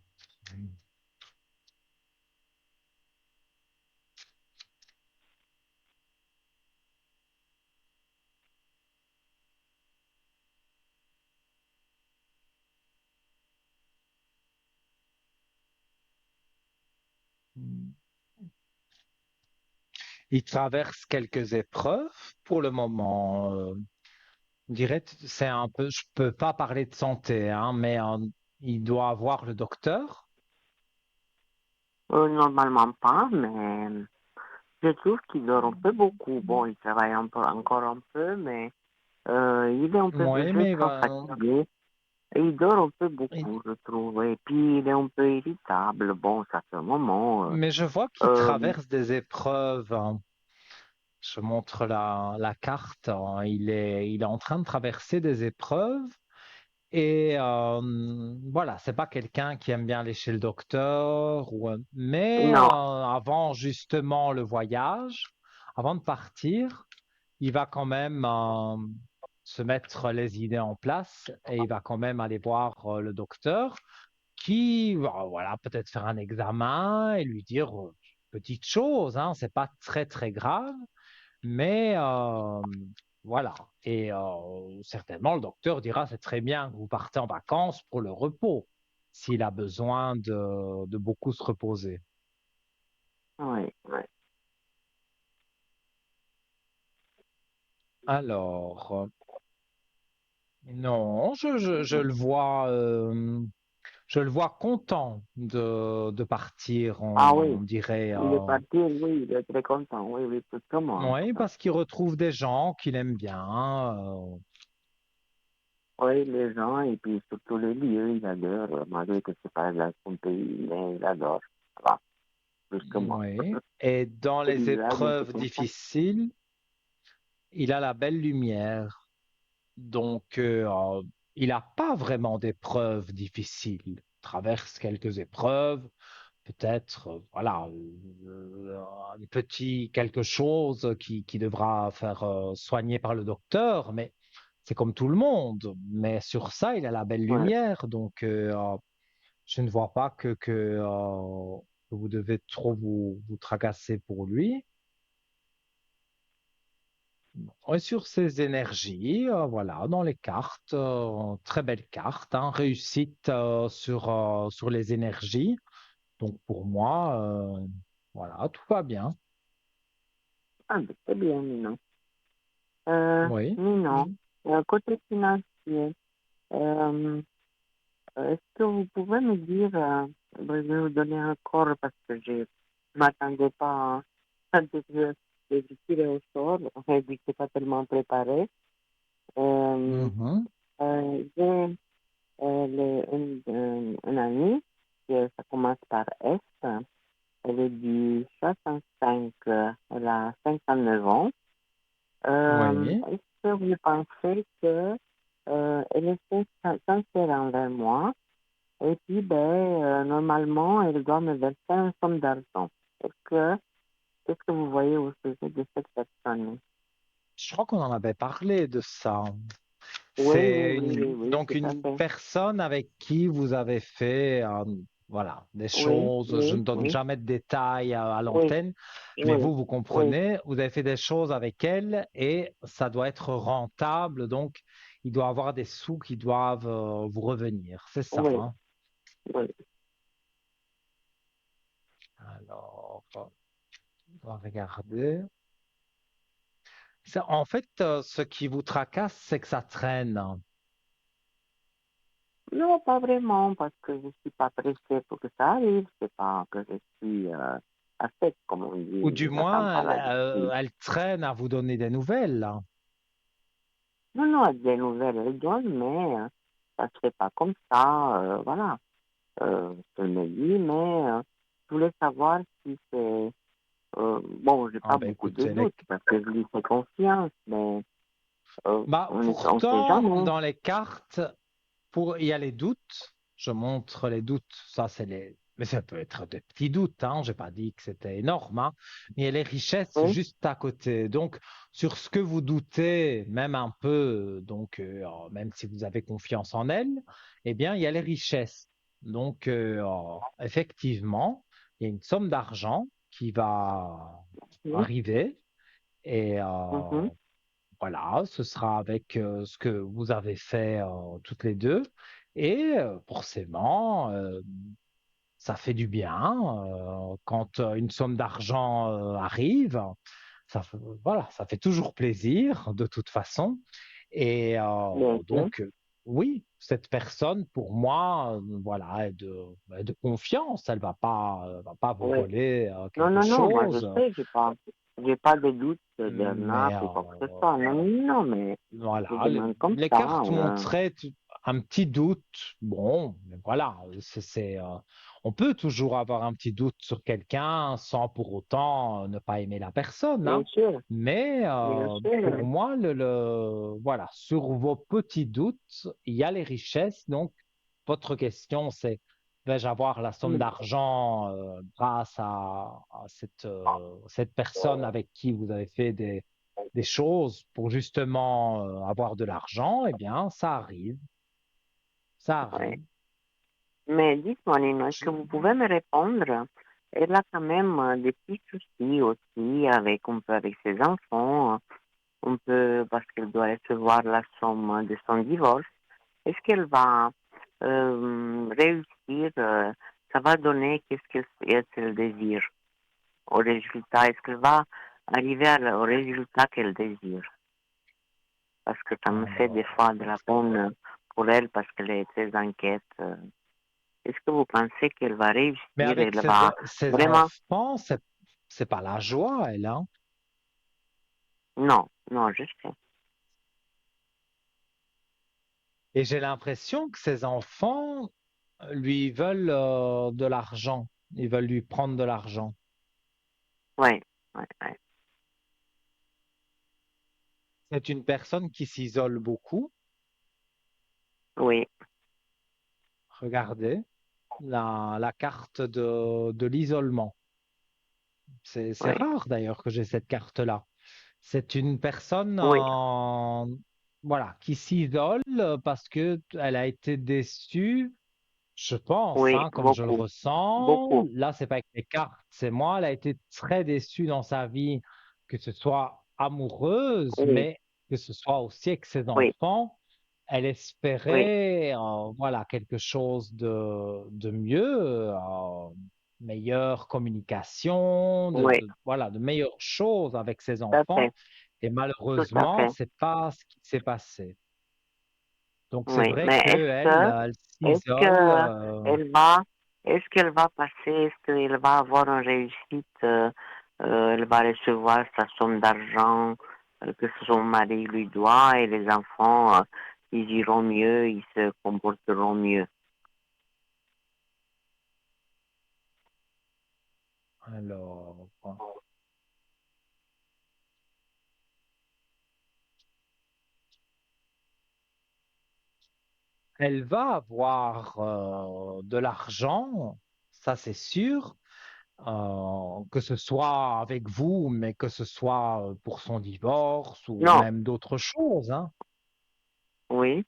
il traverse quelques épreuves pour le moment. Je dirais, c'est un peu, je peux pas parler de santé, hein, mais il doit avoir le docteur. Normalement pas, mais je trouve qu'il dort un peu beaucoup. Bon, il travaille encore un peu, mais Il est un peu, Oui, je mais sens fatigué. Et il dort un peu il- beaucoup, je trouve. Et puis, il est un peu irritable. Bon, ça fait un moment. mais je vois qu'il Euh, traverse des épreuves, hein. Je montre la carte, hein. Il est en train de traverser des épreuves. Et voilà, c'est pas quelqu'un qui aime bien aller chez le docteur, mais non, avant justement le voyage, avant de partir, il va quand même se mettre les idées en place et il va quand même aller voir le docteur qui va voilà, peut-être faire un examen et lui dire petite chose, hein, c'est pas très très grave, mais voilà. Et certainement, le docteur dira, c'est très bien que vous partez en vacances pour le repos, s'il a besoin de beaucoup se reposer. oui, oui. Alors, non, je le vois content de partir, Ah on oui, dirait. il est parti, oui, il est très content. Oui, oui, plus que moi, en tout Oui, cas. parce qu'il retrouve des gens qu'il aime bien. Oui, les gens, et puis surtout les lieux, il adore. Malgré que c'est pas là son pays, mais il adore. Voilà, plus que moi. Oui. Et dans C'est les bizarre, mais c'est épreuves comme ça. difficiles, il a la belle lumière. Donc, il n'a pas vraiment d'épreuves difficiles. Il traverse quelques épreuves, peut-être, voilà, un petit quelque chose qui devra faire soigner par le docteur, mais c'est comme tout le monde. Mais sur ça, il a la belle Ouais. lumière. Donc, je ne vois pas que vous devez trop vous tracasser pour lui. Et sur ces énergies, voilà, dans les cartes, très belle carte, hein, réussite sur les énergies. Donc pour moi, voilà, tout va bien. Ah, ben, c'est bien, Nino. Oui. Nino, côté financier, euh, est-ce que vous pouvez me dire, ben, je vais vous donner un corps parce que je ne m'attendais pas à de tirer au sort, et vu que c'est pas tellement préparé. Euh, Mhm. j'ai une amie, que ça commence par S, elle est du 65, elle a 59 ans. Oui. Est-ce que vous pensez que elle est sincère envers moi? Et puis, ben, normalement, elle doit me verser une somme d'argent. Est-ce que, qu'est-ce que vous voyez au sujet de cette personne? Je crois qu'on en avait parlé de ça. Oui, oui, C'est oui, oui, oui, donc tout à une fait. personne avec qui vous avez fait voilà, des Oui, choses. Je oui, ne donne oui, jamais de détails à oui, l'antenne, mais oui, vous oui, comprenez, vous avez fait des choses avec elle et ça doit être rentable. Donc, il doit avoir des sous qui doivent vous revenir. C'est ça, oui, hein? oui. Alors, on va regarder. En fait, ce qui vous tracasse, c'est que ça traîne. Non, pas vraiment, parce que je suis pas pressée pour que ça arrive. C'est pas que je suis à sec, comme on Ou dit. du J'attends moins, pas la justice. elle traîne à vous donner des nouvelles, là. Non, non, des nouvelles, elles donnent, mais ça se fait pas comme ça. Voilà. Je me dis, mais je voulais savoir si c'est... bon, j'ai Ah pas ben beaucoup de écoutez, doutes, parce que je lui fais confiance, mais bah, on sait pourtant, jamais. dans les cartes, il y a les doutes. Je montre les doutes. Ça, c'est les. Mais ça peut être des petits doutes, hein. J'ai pas dit que c'était énorme, hein. Mais il y a les richesses Oui, juste à côté. Donc, sur ce que vous doutez, même un peu, donc, même si vous avez confiance en elle, eh bien, il y a les richesses. Donc, effectivement, il y a une somme d'argent qui va oui, arriver. Et mhm, voilà, ce sera avec ce que vous avez fait toutes les deux. Et forcément, ça fait du bien quand une somme d'argent arrive. Voilà, ça fait toujours plaisir de toute façon. Et bien sûr. donc, oui, cette personne, pour moi, voilà, est de confiance. Elle va pas vous Oui. voler Non, quelque non, non, moi je chose. sais, je pense. j'ai pas de doute Mais d'Ernap ou quoi que ce soit. Non, non, mais je voilà, demande comme les ça. cartes montraient un petit doute. Bon, mais voilà, on peut toujours avoir un petit doute sur quelqu'un sans pour autant ne pas aimer la personne, Bien hein. sûr, Mais bien pour sûr. moi, voilà, sur vos petits doutes, il y a les richesses. Donc, votre question, c'est vais-je avoir la somme Mm. d'argent grâce à cette personne avec qui vous avez fait des choses pour justement avoir de l'argent, eh bien, ça arrive, ça Ouais. arrive. Mais dites-moi, Nino, est-ce Je- que vous pouvez me répondre? Elle a quand même des petits soucis aussi avec, un peu avec ses enfants, un peu parce qu'elle doit recevoir la somme de son divorce. Est-ce qu'elle va réussir? Ça va donner qu'elle désire au résultat? Est-ce qu'elle va arriver au résultat qu'elle désire? Parce que ça me fait des Alors, fois de la peine pour elle parce qu'elle est très inquiète. Est-ce que vous pensez qu'elle va réussir? mais avec Elle va ses vraiment? enfants, c'est pas la joie, elle, hein. Non, non, je sais. Et j'ai l'impression que ses enfants lui veulent de l'argent. Ils veulent lui prendre de l'argent. Oui, oui, oui. C'est une personne qui s'isole beaucoup. Oui, Regardez la carte de l'isolement. C'est oui, rare d'ailleurs que j'ai cette carte-là. C'est une personne oui, voilà, qui s'isole parce que elle a été déçue, je pense, oui, hein, comme je le beaucoup, ressens. beaucoup. Là, c'est pas avec les cartes, c'est moi. Elle a été très déçue dans sa vie, que ce soit amoureuse, Oui, mais que ce soit aussi avec ses oui, enfants. Elle oui, espérait, voilà, quelque chose de mieux, meilleure communication, oui, voilà, de meilleures choses avec ses tout à enfants. fait, Et tout à malheureusement, fait. c'est pas ce qui s'est passé. Donc c'est Oui, vrai mais qu'elle, elle est-ce s'isole. que elle va, est-ce qu'elle va passer, est-ce qu'elle va avoir une réussite, elle va recevoir sa somme d'argent que son mari lui doit et les enfants, ils iront mieux, ils se comporteront mieux. Alors, elle va avoir de l'argent, ça c'est sûr. Que ce soit avec vous, mais que ce soit pour son divorce ou Non, même d'autres choses, hein. oui,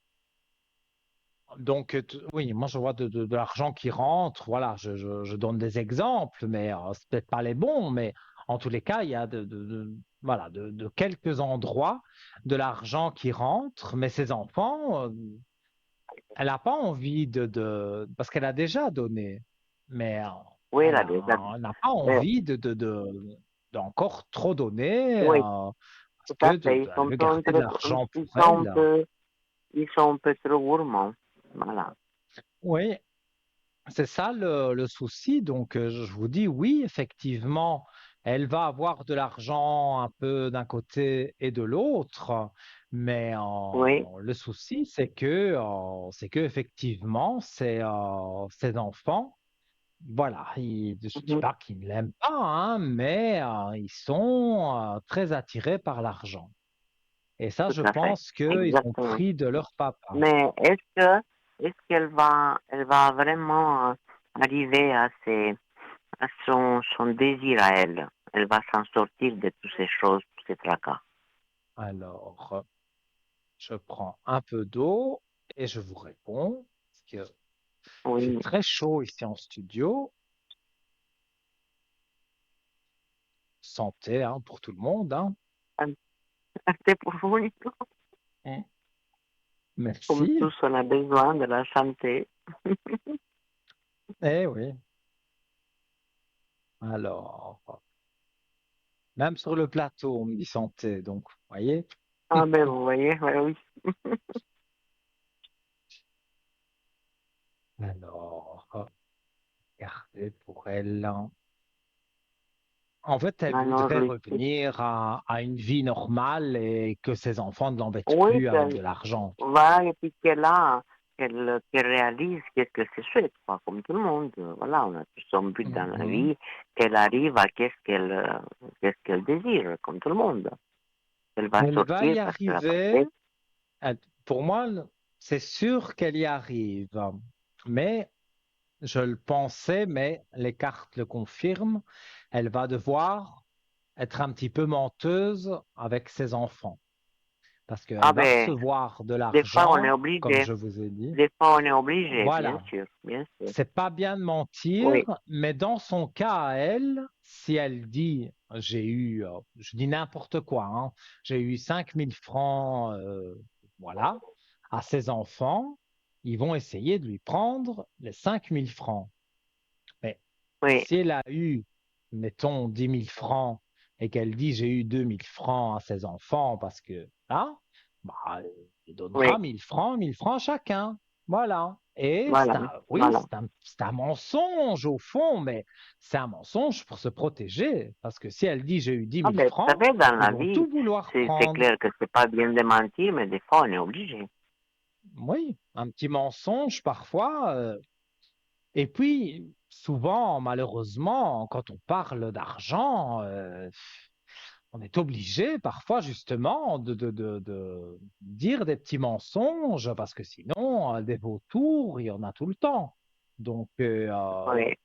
Donc, oui, moi je vois de l'argent qui rentre. Voilà, je donne des exemples, mais c'est peut-être pas les bons, mais en tous les cas, il y a voilà, de quelques endroits de l'argent qui rentre, mais ses enfants, elle n'a pas envie parce qu'elle a déjà donné, mais oui, elle là déjà. elle n'a pas Euh, envie d'encore trop donner oui, parce tout à que fait. elle veut garder de l'argent Ils pour sont un elle. peu, ils sont un peu trop gourmands. Voilà. Oui, c'est ça le souci. Donc, je vous dis oui, effectivement, elle va avoir de l'argent un peu d'un côté et de l'autre, mais Oui, le souci, c'est que effectivement, ses enfants. Voilà, je ne dis mhm, pas qu'ils ne l'aiment pas, hein, mais ils sont très attirés par l'argent. Et ça, tout je à fait. pense qu'ils ont Exactement. pris de leur papa. Mais est-ce qu'elle va, elle va vraiment arriver à son désir à elle? Elle va s'en sortir de toutes ces choses, tous ces tracas. Alors, je prends un peu d'eau et je vous réponds, parce que il fait Oui, très chaud ici en studio. Santé, hein, pour tout le monde, hein. c'est pour vous, Nico. Mm. Comme Merci. tous, on a besoin de la santé. Eh oui. Alors, même sur le plateau, on me dit santé, donc, vous voyez. Ah ben, vous voyez, ouais, oui. Alors, regardez pour elle, hein. En fait, elle Alors, voudrait lui, revenir à une vie normale et que ses enfants ne l'embêtent oui, plus avec de l'argent. va, et puis qu'elle réalise qu'est-ce que c'est chouette, quoi, comme tout le monde. Voilà, on a tous son but dans la Mhm. vie, qu'elle arrive à qu'est-ce qu'elle désire, comme tout le monde. Elle va Elle va sortir y parce que la arriver. princesse, Pour moi, c'est sûr qu'elle y arrive. Mais je le pensais, mais les cartes le confirment. Elle va devoir être un petit peu menteuse avec ses enfants parce ah qu'elle va ben, recevoir de des fois on est l'argent, comme obligé, je vous ai dit. des fois on est obligé, bien Voilà. sûr, bien sûr. C'est pas bien de mentir, Oui, mais dans son cas à elle, si elle dit j'ai eu, je dis n'importe quoi, hein, j'ai eu 5 000 francs, voilà, à ses enfants, ils vont essayer de lui prendre les 5 000 francs. Mais oui, si elle a eu, mettons, 10 000 francs et qu'elle dit j'ai eu 2 000 francs à ses enfants parce que là, bah, il donnera oui, 1 000 francs, 1 000 francs chacun. Voilà. Et voilà, oui, voilà. c'est un mensonge au fond, mais c'est un mensonge pour se protéger. Parce que si elle dit j'ai eu dix Ah mille ben, vous francs, savez, dans ils la vont vie, tout vouloir c'est prendre. clair que c'est pas bien de mentir, mais des fois on est obligé. Oui, un petit mensonge parfois. Et puis, souvent, malheureusement, quand on parle d'argent, on est obligé parfois justement de dire des petits mensonges parce que sinon, des vautours, il y en a tout le temps. Donc, Oui,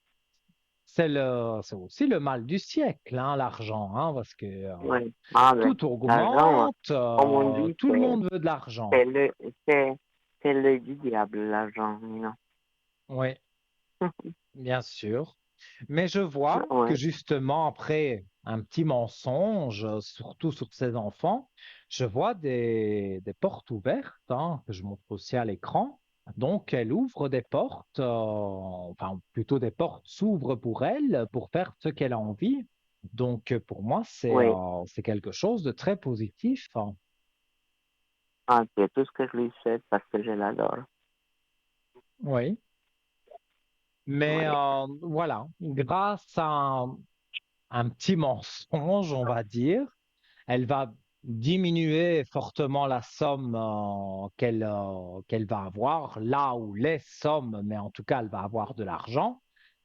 c'est aussi le mal du siècle, hein, l'argent, hein, parce que oui. Ah ben, tout l'argent, augmente, comme on dit, tout le monde veut de l'argent. c'est le, c'est, c'est le du diable, l'argent, non? Oui, bien sûr. Mais je vois Oui, que justement, après un petit mensonge, surtout sur ses enfants, je vois des portes ouvertes, hein, que je montre aussi à l'écran. Donc, elle ouvre des portes, enfin, plutôt des portes s'ouvrent pour elle pour faire ce qu'elle a envie. Donc, pour moi, oui. c'est quelque chose de très positif, hein. Ah, c'est tout ce que je lui souhaite parce que je l'adore. Oui. Mais Oui, voilà, grâce à un petit mensonge, on va dire, elle va diminuer fortement la somme qu'elle va avoir, là où les sommes, mais en tout cas, elle va avoir de l'argent.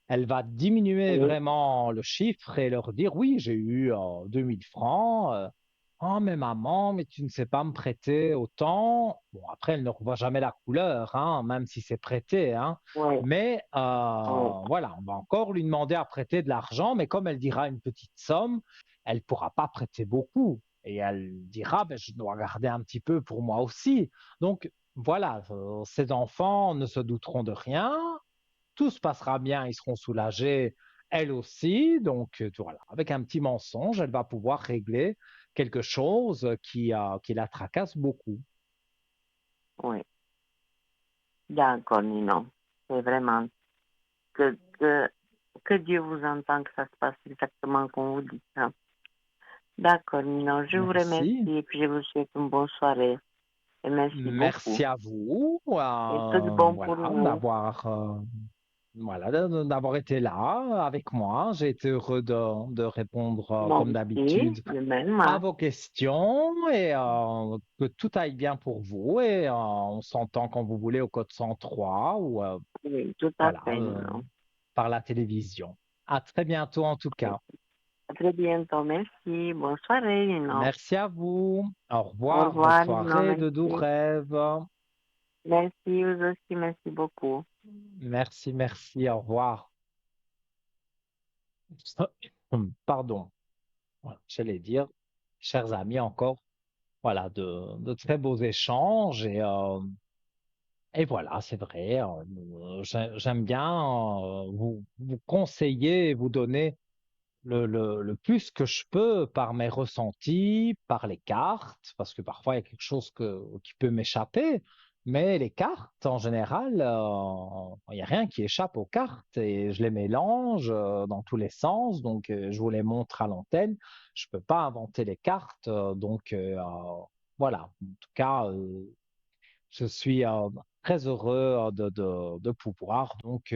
Elle va diminuer oui, vraiment le chiffre et leur dire, oui, j'ai eu 2 000 francs. Oh, mais maman, mais tu ne sais pas me prêter autant. Bon, après, elle ne revoit jamais la couleur, hein, même si c'est prêté, hein. oui, Mais oui, voilà, on va encore lui demander à prêter de l'argent, mais comme elle dira une petite somme, elle ne pourra pas prêter beaucoup. Et elle dira, ben, je dois garder un petit peu pour moi aussi. Donc, voilà, ces enfants ne se douteront de rien, tout se passera bien, ils seront soulagés, elle aussi. Donc, voilà, avec un petit mensonge, elle va pouvoir régler quelque chose qui la tracasse beaucoup. oui. D'accord, Nino. C'est vraiment que, que, que Dieu vous entende, que ça se passe exactement comme vous dites, hein. D'accord, Nino. Je vous remercie Merci. et puis je vous souhaite une bonne soirée. Et merci beaucoup. Merci à vous, Et tout de bon pour voilà, vous. d'avoir été là avec moi. J'ai été heureux de répondre, Moi comme aussi, d'habitude, de même, à hein. vos questions et que tout aille bien pour vous. Et on s'entend quand vous voulez au code 103 ou Oui, tout à voilà, fait, Nino. par la télévision. À très bientôt en tout Oui. cas. À très bientôt. Merci. Bonne soirée, Nino. Merci à vous. Au Au revoir. Bonne revoir, Nino. soirée, de doux Merci. rêves. Merci, vous aussi. Merci beaucoup. Merci, merci. Au revoir. Pardon. Voilà, j'allais dire, chers amis, encore, voilà, de très beaux échanges et voilà, c'est vrai, j'aime bien vous conseiller et vous donner le plus que je peux par mes ressentis, par les cartes, parce que parfois il y a quelque chose qui peut m'échapper, mais les cartes, en général, il n'y a rien qui échappe aux cartes et je les mélange dans tous les sens, donc je vous les montre à l'antenne. Je peux pas inventer les cartes, donc voilà. En tout cas, je suis très heureux de pouvoir donc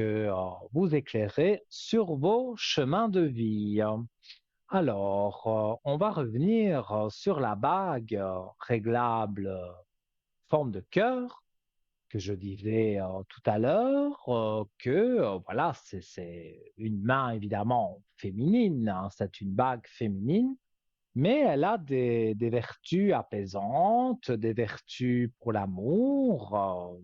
vous éclairer sur vos chemins de vie. Alors, on va revenir sur la bague réglable forme de cœur que je disais tout à l'heure, que voilà, c'est une main évidemment féminine, hein, c'est une bague féminine, mais elle a des vertus apaisantes, des vertus pour l'amour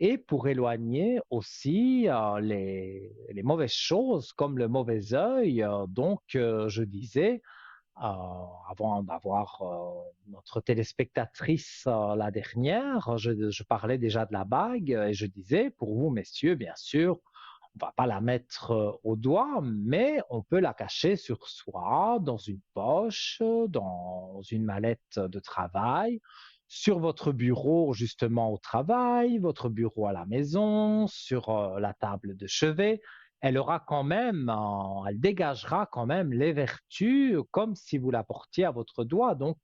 et pour éloigner aussi les mauvaises choses comme le mauvais œil. Donc, je disais, avant d'avoir notre téléspectatrice la dernière, je parlais déjà de la bague et je disais, pour vous, messieurs, bien sûr, on ne va pas la mettre au doigt, mais on peut la cacher sur soi, dans une poche, dans une mallette de travail, sur votre bureau justement au travail, votre bureau à la maison, sur la table de chevet. Elle aura quand même, elle dégagera quand même les vertus comme si vous la portiez à votre doigt. Donc,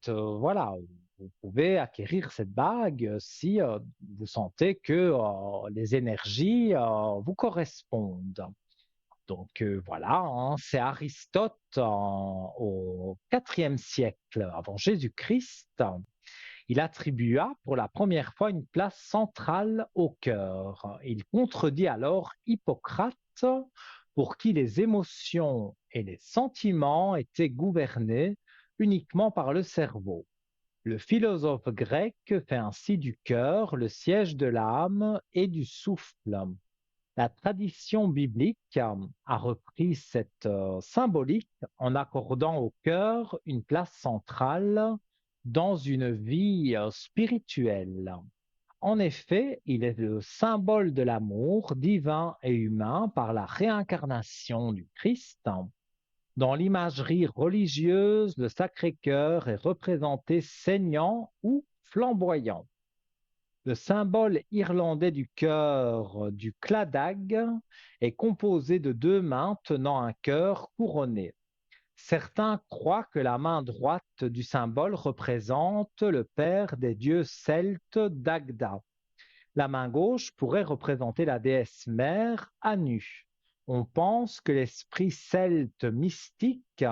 voilà, vous pouvez acquérir cette bague si vous sentez que les énergies vous correspondent. Donc voilà, hein, c'est Aristote au IVe siècle avant Jésus-Christ. Il attribua pour la première fois une place centrale au cœur. Il contredit alors Hippocrate, pour qui les émotions et les sentiments étaient gouvernés uniquement par le cerveau. Le philosophe grec fait ainsi du cœur le siège de l'âme et du souffle. La tradition biblique a repris cette symbolique en accordant au cœur une place centrale dans une vie spirituelle. En effet, il est le symbole de l'amour divin et humain par la réincarnation du Christ. Dans l'imagerie religieuse, le Sacré-Cœur est représenté saignant ou flamboyant. Le symbole irlandais du cœur du cladag est composé de deux mains tenant un cœur couronné. Certains croient que la main droite du symbole représente le père des dieux celtes Dagda. La main gauche pourrait représenter la déesse mère Anu. On pense que l'esprit celte mystique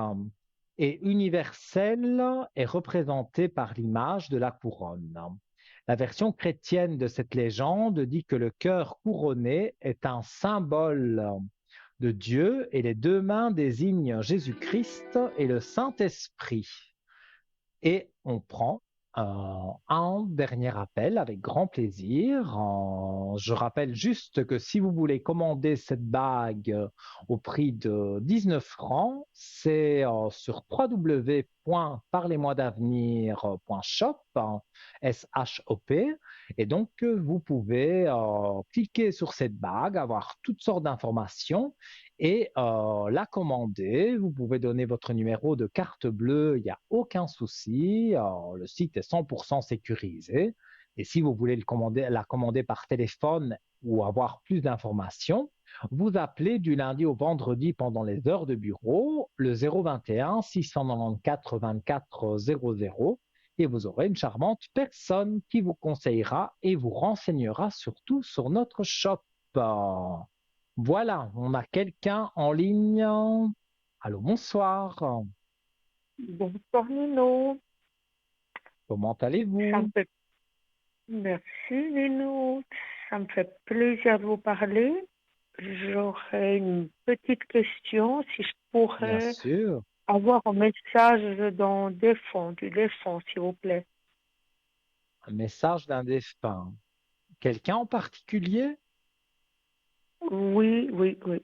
et universel est représenté par l'image de la couronne. La version chrétienne de cette légende dit que le cœur couronné est un symbole de Dieu et les deux mains désignent Jésus-Christ et le Saint-Esprit. Et on prend un dernier appel avec grand plaisir. Je rappelle juste que si vous voulez commander cette bague au prix de 19 francs, c'est sur www.parlez-moi-d'avenir.shop, S-H-O-P. Et donc, vous pouvez cliquer sur cette bague, avoir toutes sortes d'informations et la commander. Vous pouvez donner votre numéro de carte bleue, il n'y a aucun souci. Le site est 100% sécurisé. Et si vous voulez la commander par téléphone ou avoir plus d'informations, vous appelez du lundi au vendredi pendant les heures de bureau, le 021 694 24 00, et vous aurez une charmante personne qui vous conseillera et vous renseignera surtout sur notre shop. Voilà, on a quelqu'un en ligne. Allô, bonsoir. Bonsoir Nino. Comment Ça allez-vous? me fait... Merci Nino. Ça me fait plaisir de vous parler. J'aurais une petite question, si je Bien pourrais sûr. avoir un message du défunt, s'il vous plaît. Un message d'un défunt. Quelqu'un en particulier? Oui, oui, oui.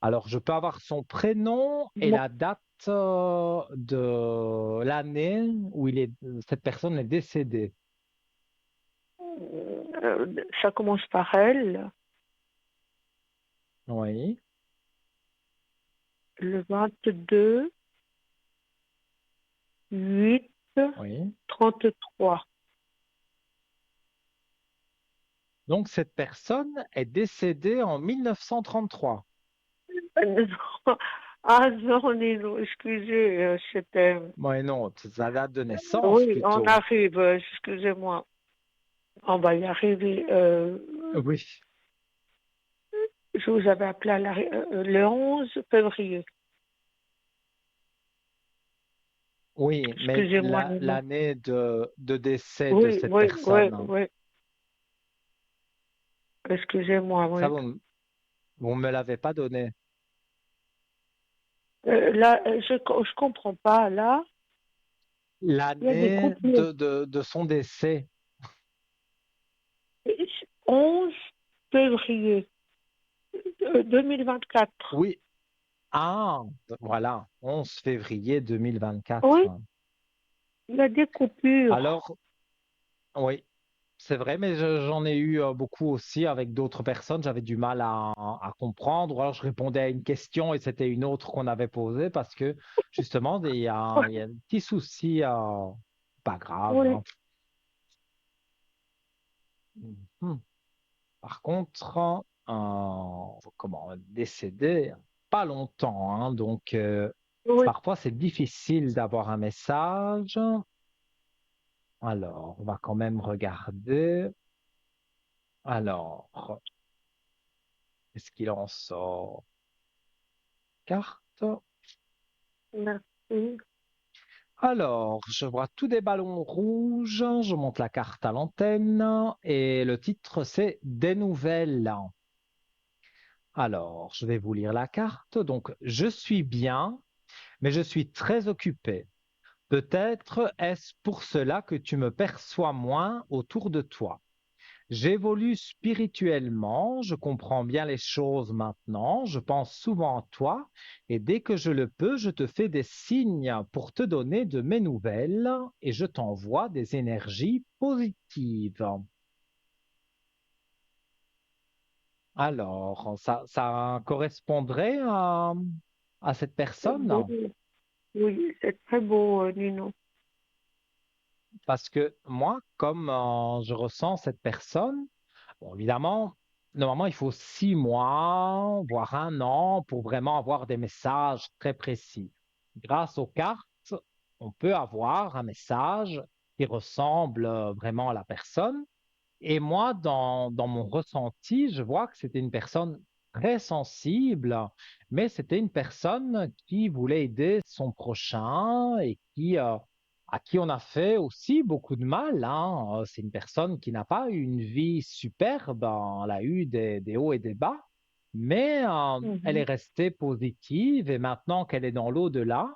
Alors, je peux avoir son prénom et Bon, la date de l'année où cette personne est décédée. ça commence par elle, Oui, le 22 8 oui. 33. Donc, cette personne est décédée en 1933. Ah non, Nino, excusez, c'était... Oui, non, c'est sa date de naissance Oui, on plutôt. arrive, excusez-moi. On va y arriver. Oui. Je vous avais appelé le 11 février. Oui, mais Excusez-moi, Nino. l'année de décès de Oui, cette oui, oui, personne, hein, oui. Excusez-moi, ça, oui. vous me l'avez pas donné. Là, je comprends pas. Là, il y a des L'année coupures. de son décès. 11 février 2024. Oui. Ah, voilà, 11 février 2024. Oui, il y a des coupures. Alors, oui, c'est vrai, mais j'en ai eu beaucoup aussi avec d'autres personnes. J'avais du mal à comprendre. Ou alors je répondais à une question et c'était une autre qu'on avait posée parce que justement, il y a un petit souci, pas grave, Oui, hein. Mhm. Par contre, comment décédé pas longtemps, hein, donc oui. parfois c'est difficile d'avoir un message. Alors, on va quand même regarder. Alors, est-ce qu'il en sort? Carte. Merci. Alors, je vois tous des ballons rouges. Je monte la carte à l'antenne et le titre c'est Des nouvelles. Alors, je vais vous lire la carte. Donc, je suis bien, mais je suis très occupé. Peut-être est-ce pour cela que tu me perçois moins autour de toi. J'évolue spirituellement, je comprends bien les choses maintenant, je pense souvent à toi et dès que je le peux, je te fais des signes pour te donner de mes nouvelles et je t'envoie des énergies positives. Alors, ça correspondrait à cette personne Oui, oui, c'est très beau, Nino. parce que moi, comme je ressens cette personne, bon, évidemment, normalement, il faut 6 mois, voire un an pour vraiment avoir des messages très précis. Grâce aux cartes, on peut avoir un message qui ressemble vraiment à la personne. Et moi, dans mon ressenti, je vois que c'était une personne très sensible, mais c'était une personne qui voulait aider son prochain et à qui on a fait aussi beaucoup de mal, hein. C'est une personne qui n'a pas eu une vie superbe, hein. Elle a eu des hauts et des bas, mais elle est Mhm, restée positive et maintenant qu'elle est dans l'au-delà,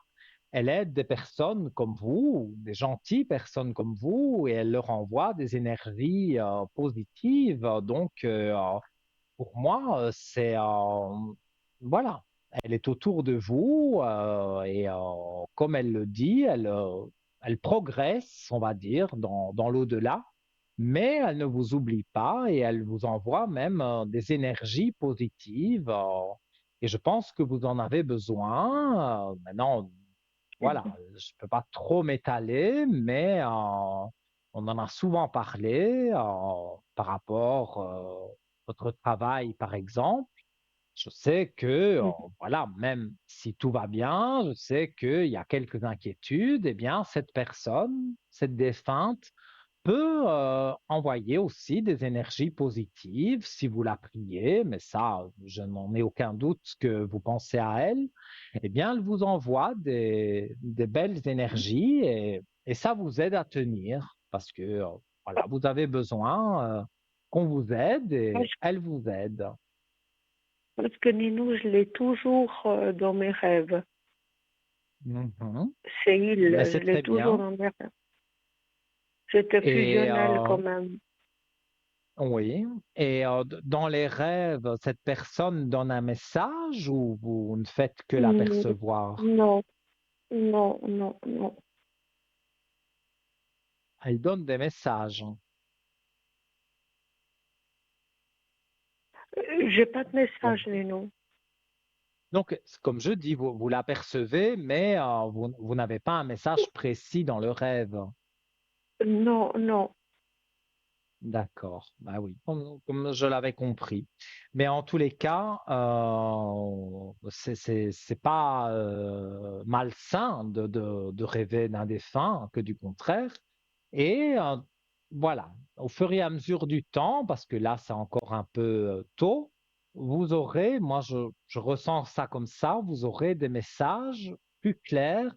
elle aide des personnes comme vous, des gentilles personnes comme vous, et elle leur envoie des énergies positives. Donc, pour moi, voilà, elle est autour de vous et comme elle le dit, elle progresse, on va dire, dans l'au-delà, mais elle ne vous oublie pas et elle vous envoie même des énergies positives. Et je pense que vous en avez besoin. Maintenant, voilà, je peux pas trop m'étaler, mais on en a souvent parlé par rapport votre travail, par exemple. Je sais que, mhm, voilà, même si tout va bien, je sais qu'il y a quelques inquiétudes, eh bien, cette personne, cette défunte, peut envoyer aussi des énergies positives si vous la priez, mais ça, je n'en ai aucun doute que vous pensez à elle, eh bien, elle vous envoie des belles énergies et ça vous aide à tenir parce que, voilà, vous avez besoin qu'on vous aide et Parce, elle vous aide. parce que Nino, je l'ai toujours dans mes rêves. Mhm. C'est il, Mais je c'est l'ai très toujours bien. dans mes rêves. J'étais Et fusionnelle quand même. oui, et dans les rêves, cette personne donne un message ou vous ne faites que Hmm, l'apercevoir? non, non, non, non. Elle donne des messages. J'ai pas de Donc, message, Nino. comme je dis, vous l'apercevez, mais vous n'avez pas un message précis dans le rêve. Non, non. D'accord, bah oui, comme je l'avais compris. Mais en tous les cas, c'est pas malsain de rêver d'un défunt, que du contraire. Et voilà, au fur et à mesure du temps, parce que là c'est encore un peu tôt, vous aurez, moi je ressens ça comme ça, vous aurez des messages plus clairs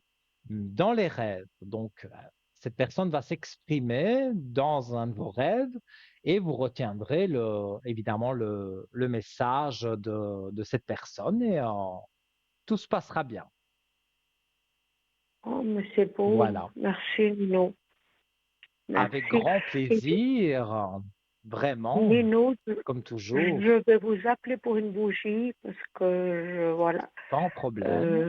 dans les rêves. Donc, cette personne va s'exprimer dans un de vos rêves et vous retiendrez évidemment le message de cette personne et tout se passera bien. Oh, mais c'est beau. Voilà. Merci, Nino. Merci. Avec grand plaisir, vraiment, Nino, comme toujours, je vais vous appeler pour une bougie parce que, voilà. sans problème.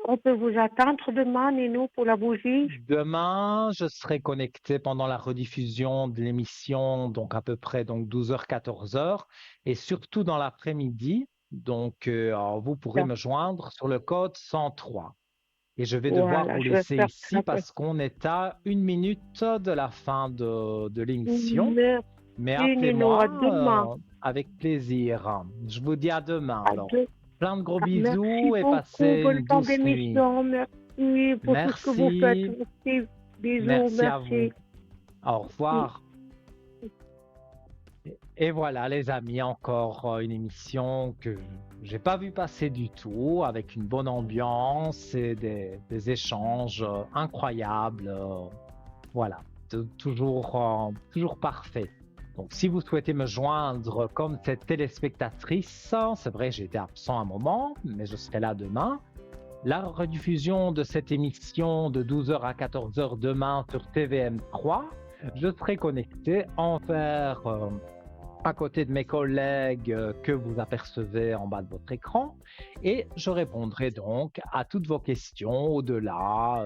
On peut vous attendre demain, Nino, pour la bougie? Demain, je serai connecté pendant la rediffusion de l'émission, donc à peu près 12h, 14h, et surtout dans l'après-midi. Donc, vous pourrez me joindre sur le code 103. Et je vais devoir Voilà, vous je vais laisser faire ici ça. parce qu'on est à 1 minute de la fin de l'émission. Merci, Mais Nino, à demain. appelez-moi avec plaisir. Je vous dis à demain. À Alors, deux. plein de gros Merci bisous et beaucoup passez pour une le temps douce nuit. d'émission. Merci pour tout ce que vous Merci. faites. Merci. Bisous, Merci à merci. vous. Au revoir. Et voilà, les amis, encore une émission que j'ai pas vu passer du tout, avec une bonne ambiance et des échanges incroyables. Voilà, toujours parfait. Donc, si vous souhaitez me joindre comme cette téléspectatrice, c'est vrai, j'ai été absent un moment, mais je serai là demain. La rediffusion de cette émission de 12h à 14h demain sur TVM3, je serai connecté envers à côté de mes collègues que vous apercevez en bas de votre écran et je répondrai donc à toutes vos questions au-delà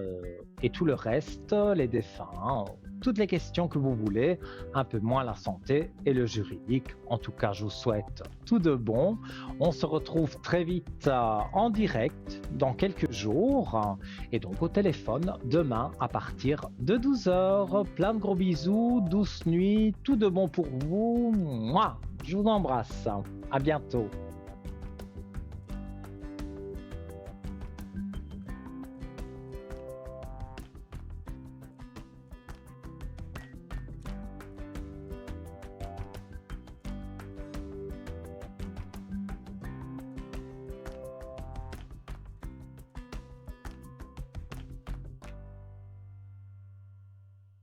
et tout le reste, les défunts, toutes les questions que vous voulez, un peu moins la santé et le juridique. En tout cas, je vous souhaite tout de bon. On se retrouve très vite en direct dans quelques jours et donc au téléphone demain à partir de 12h. Plein de gros bisous, douce nuit, tout de bon pour vous. Mouah, je vous embrasse. À bientôt.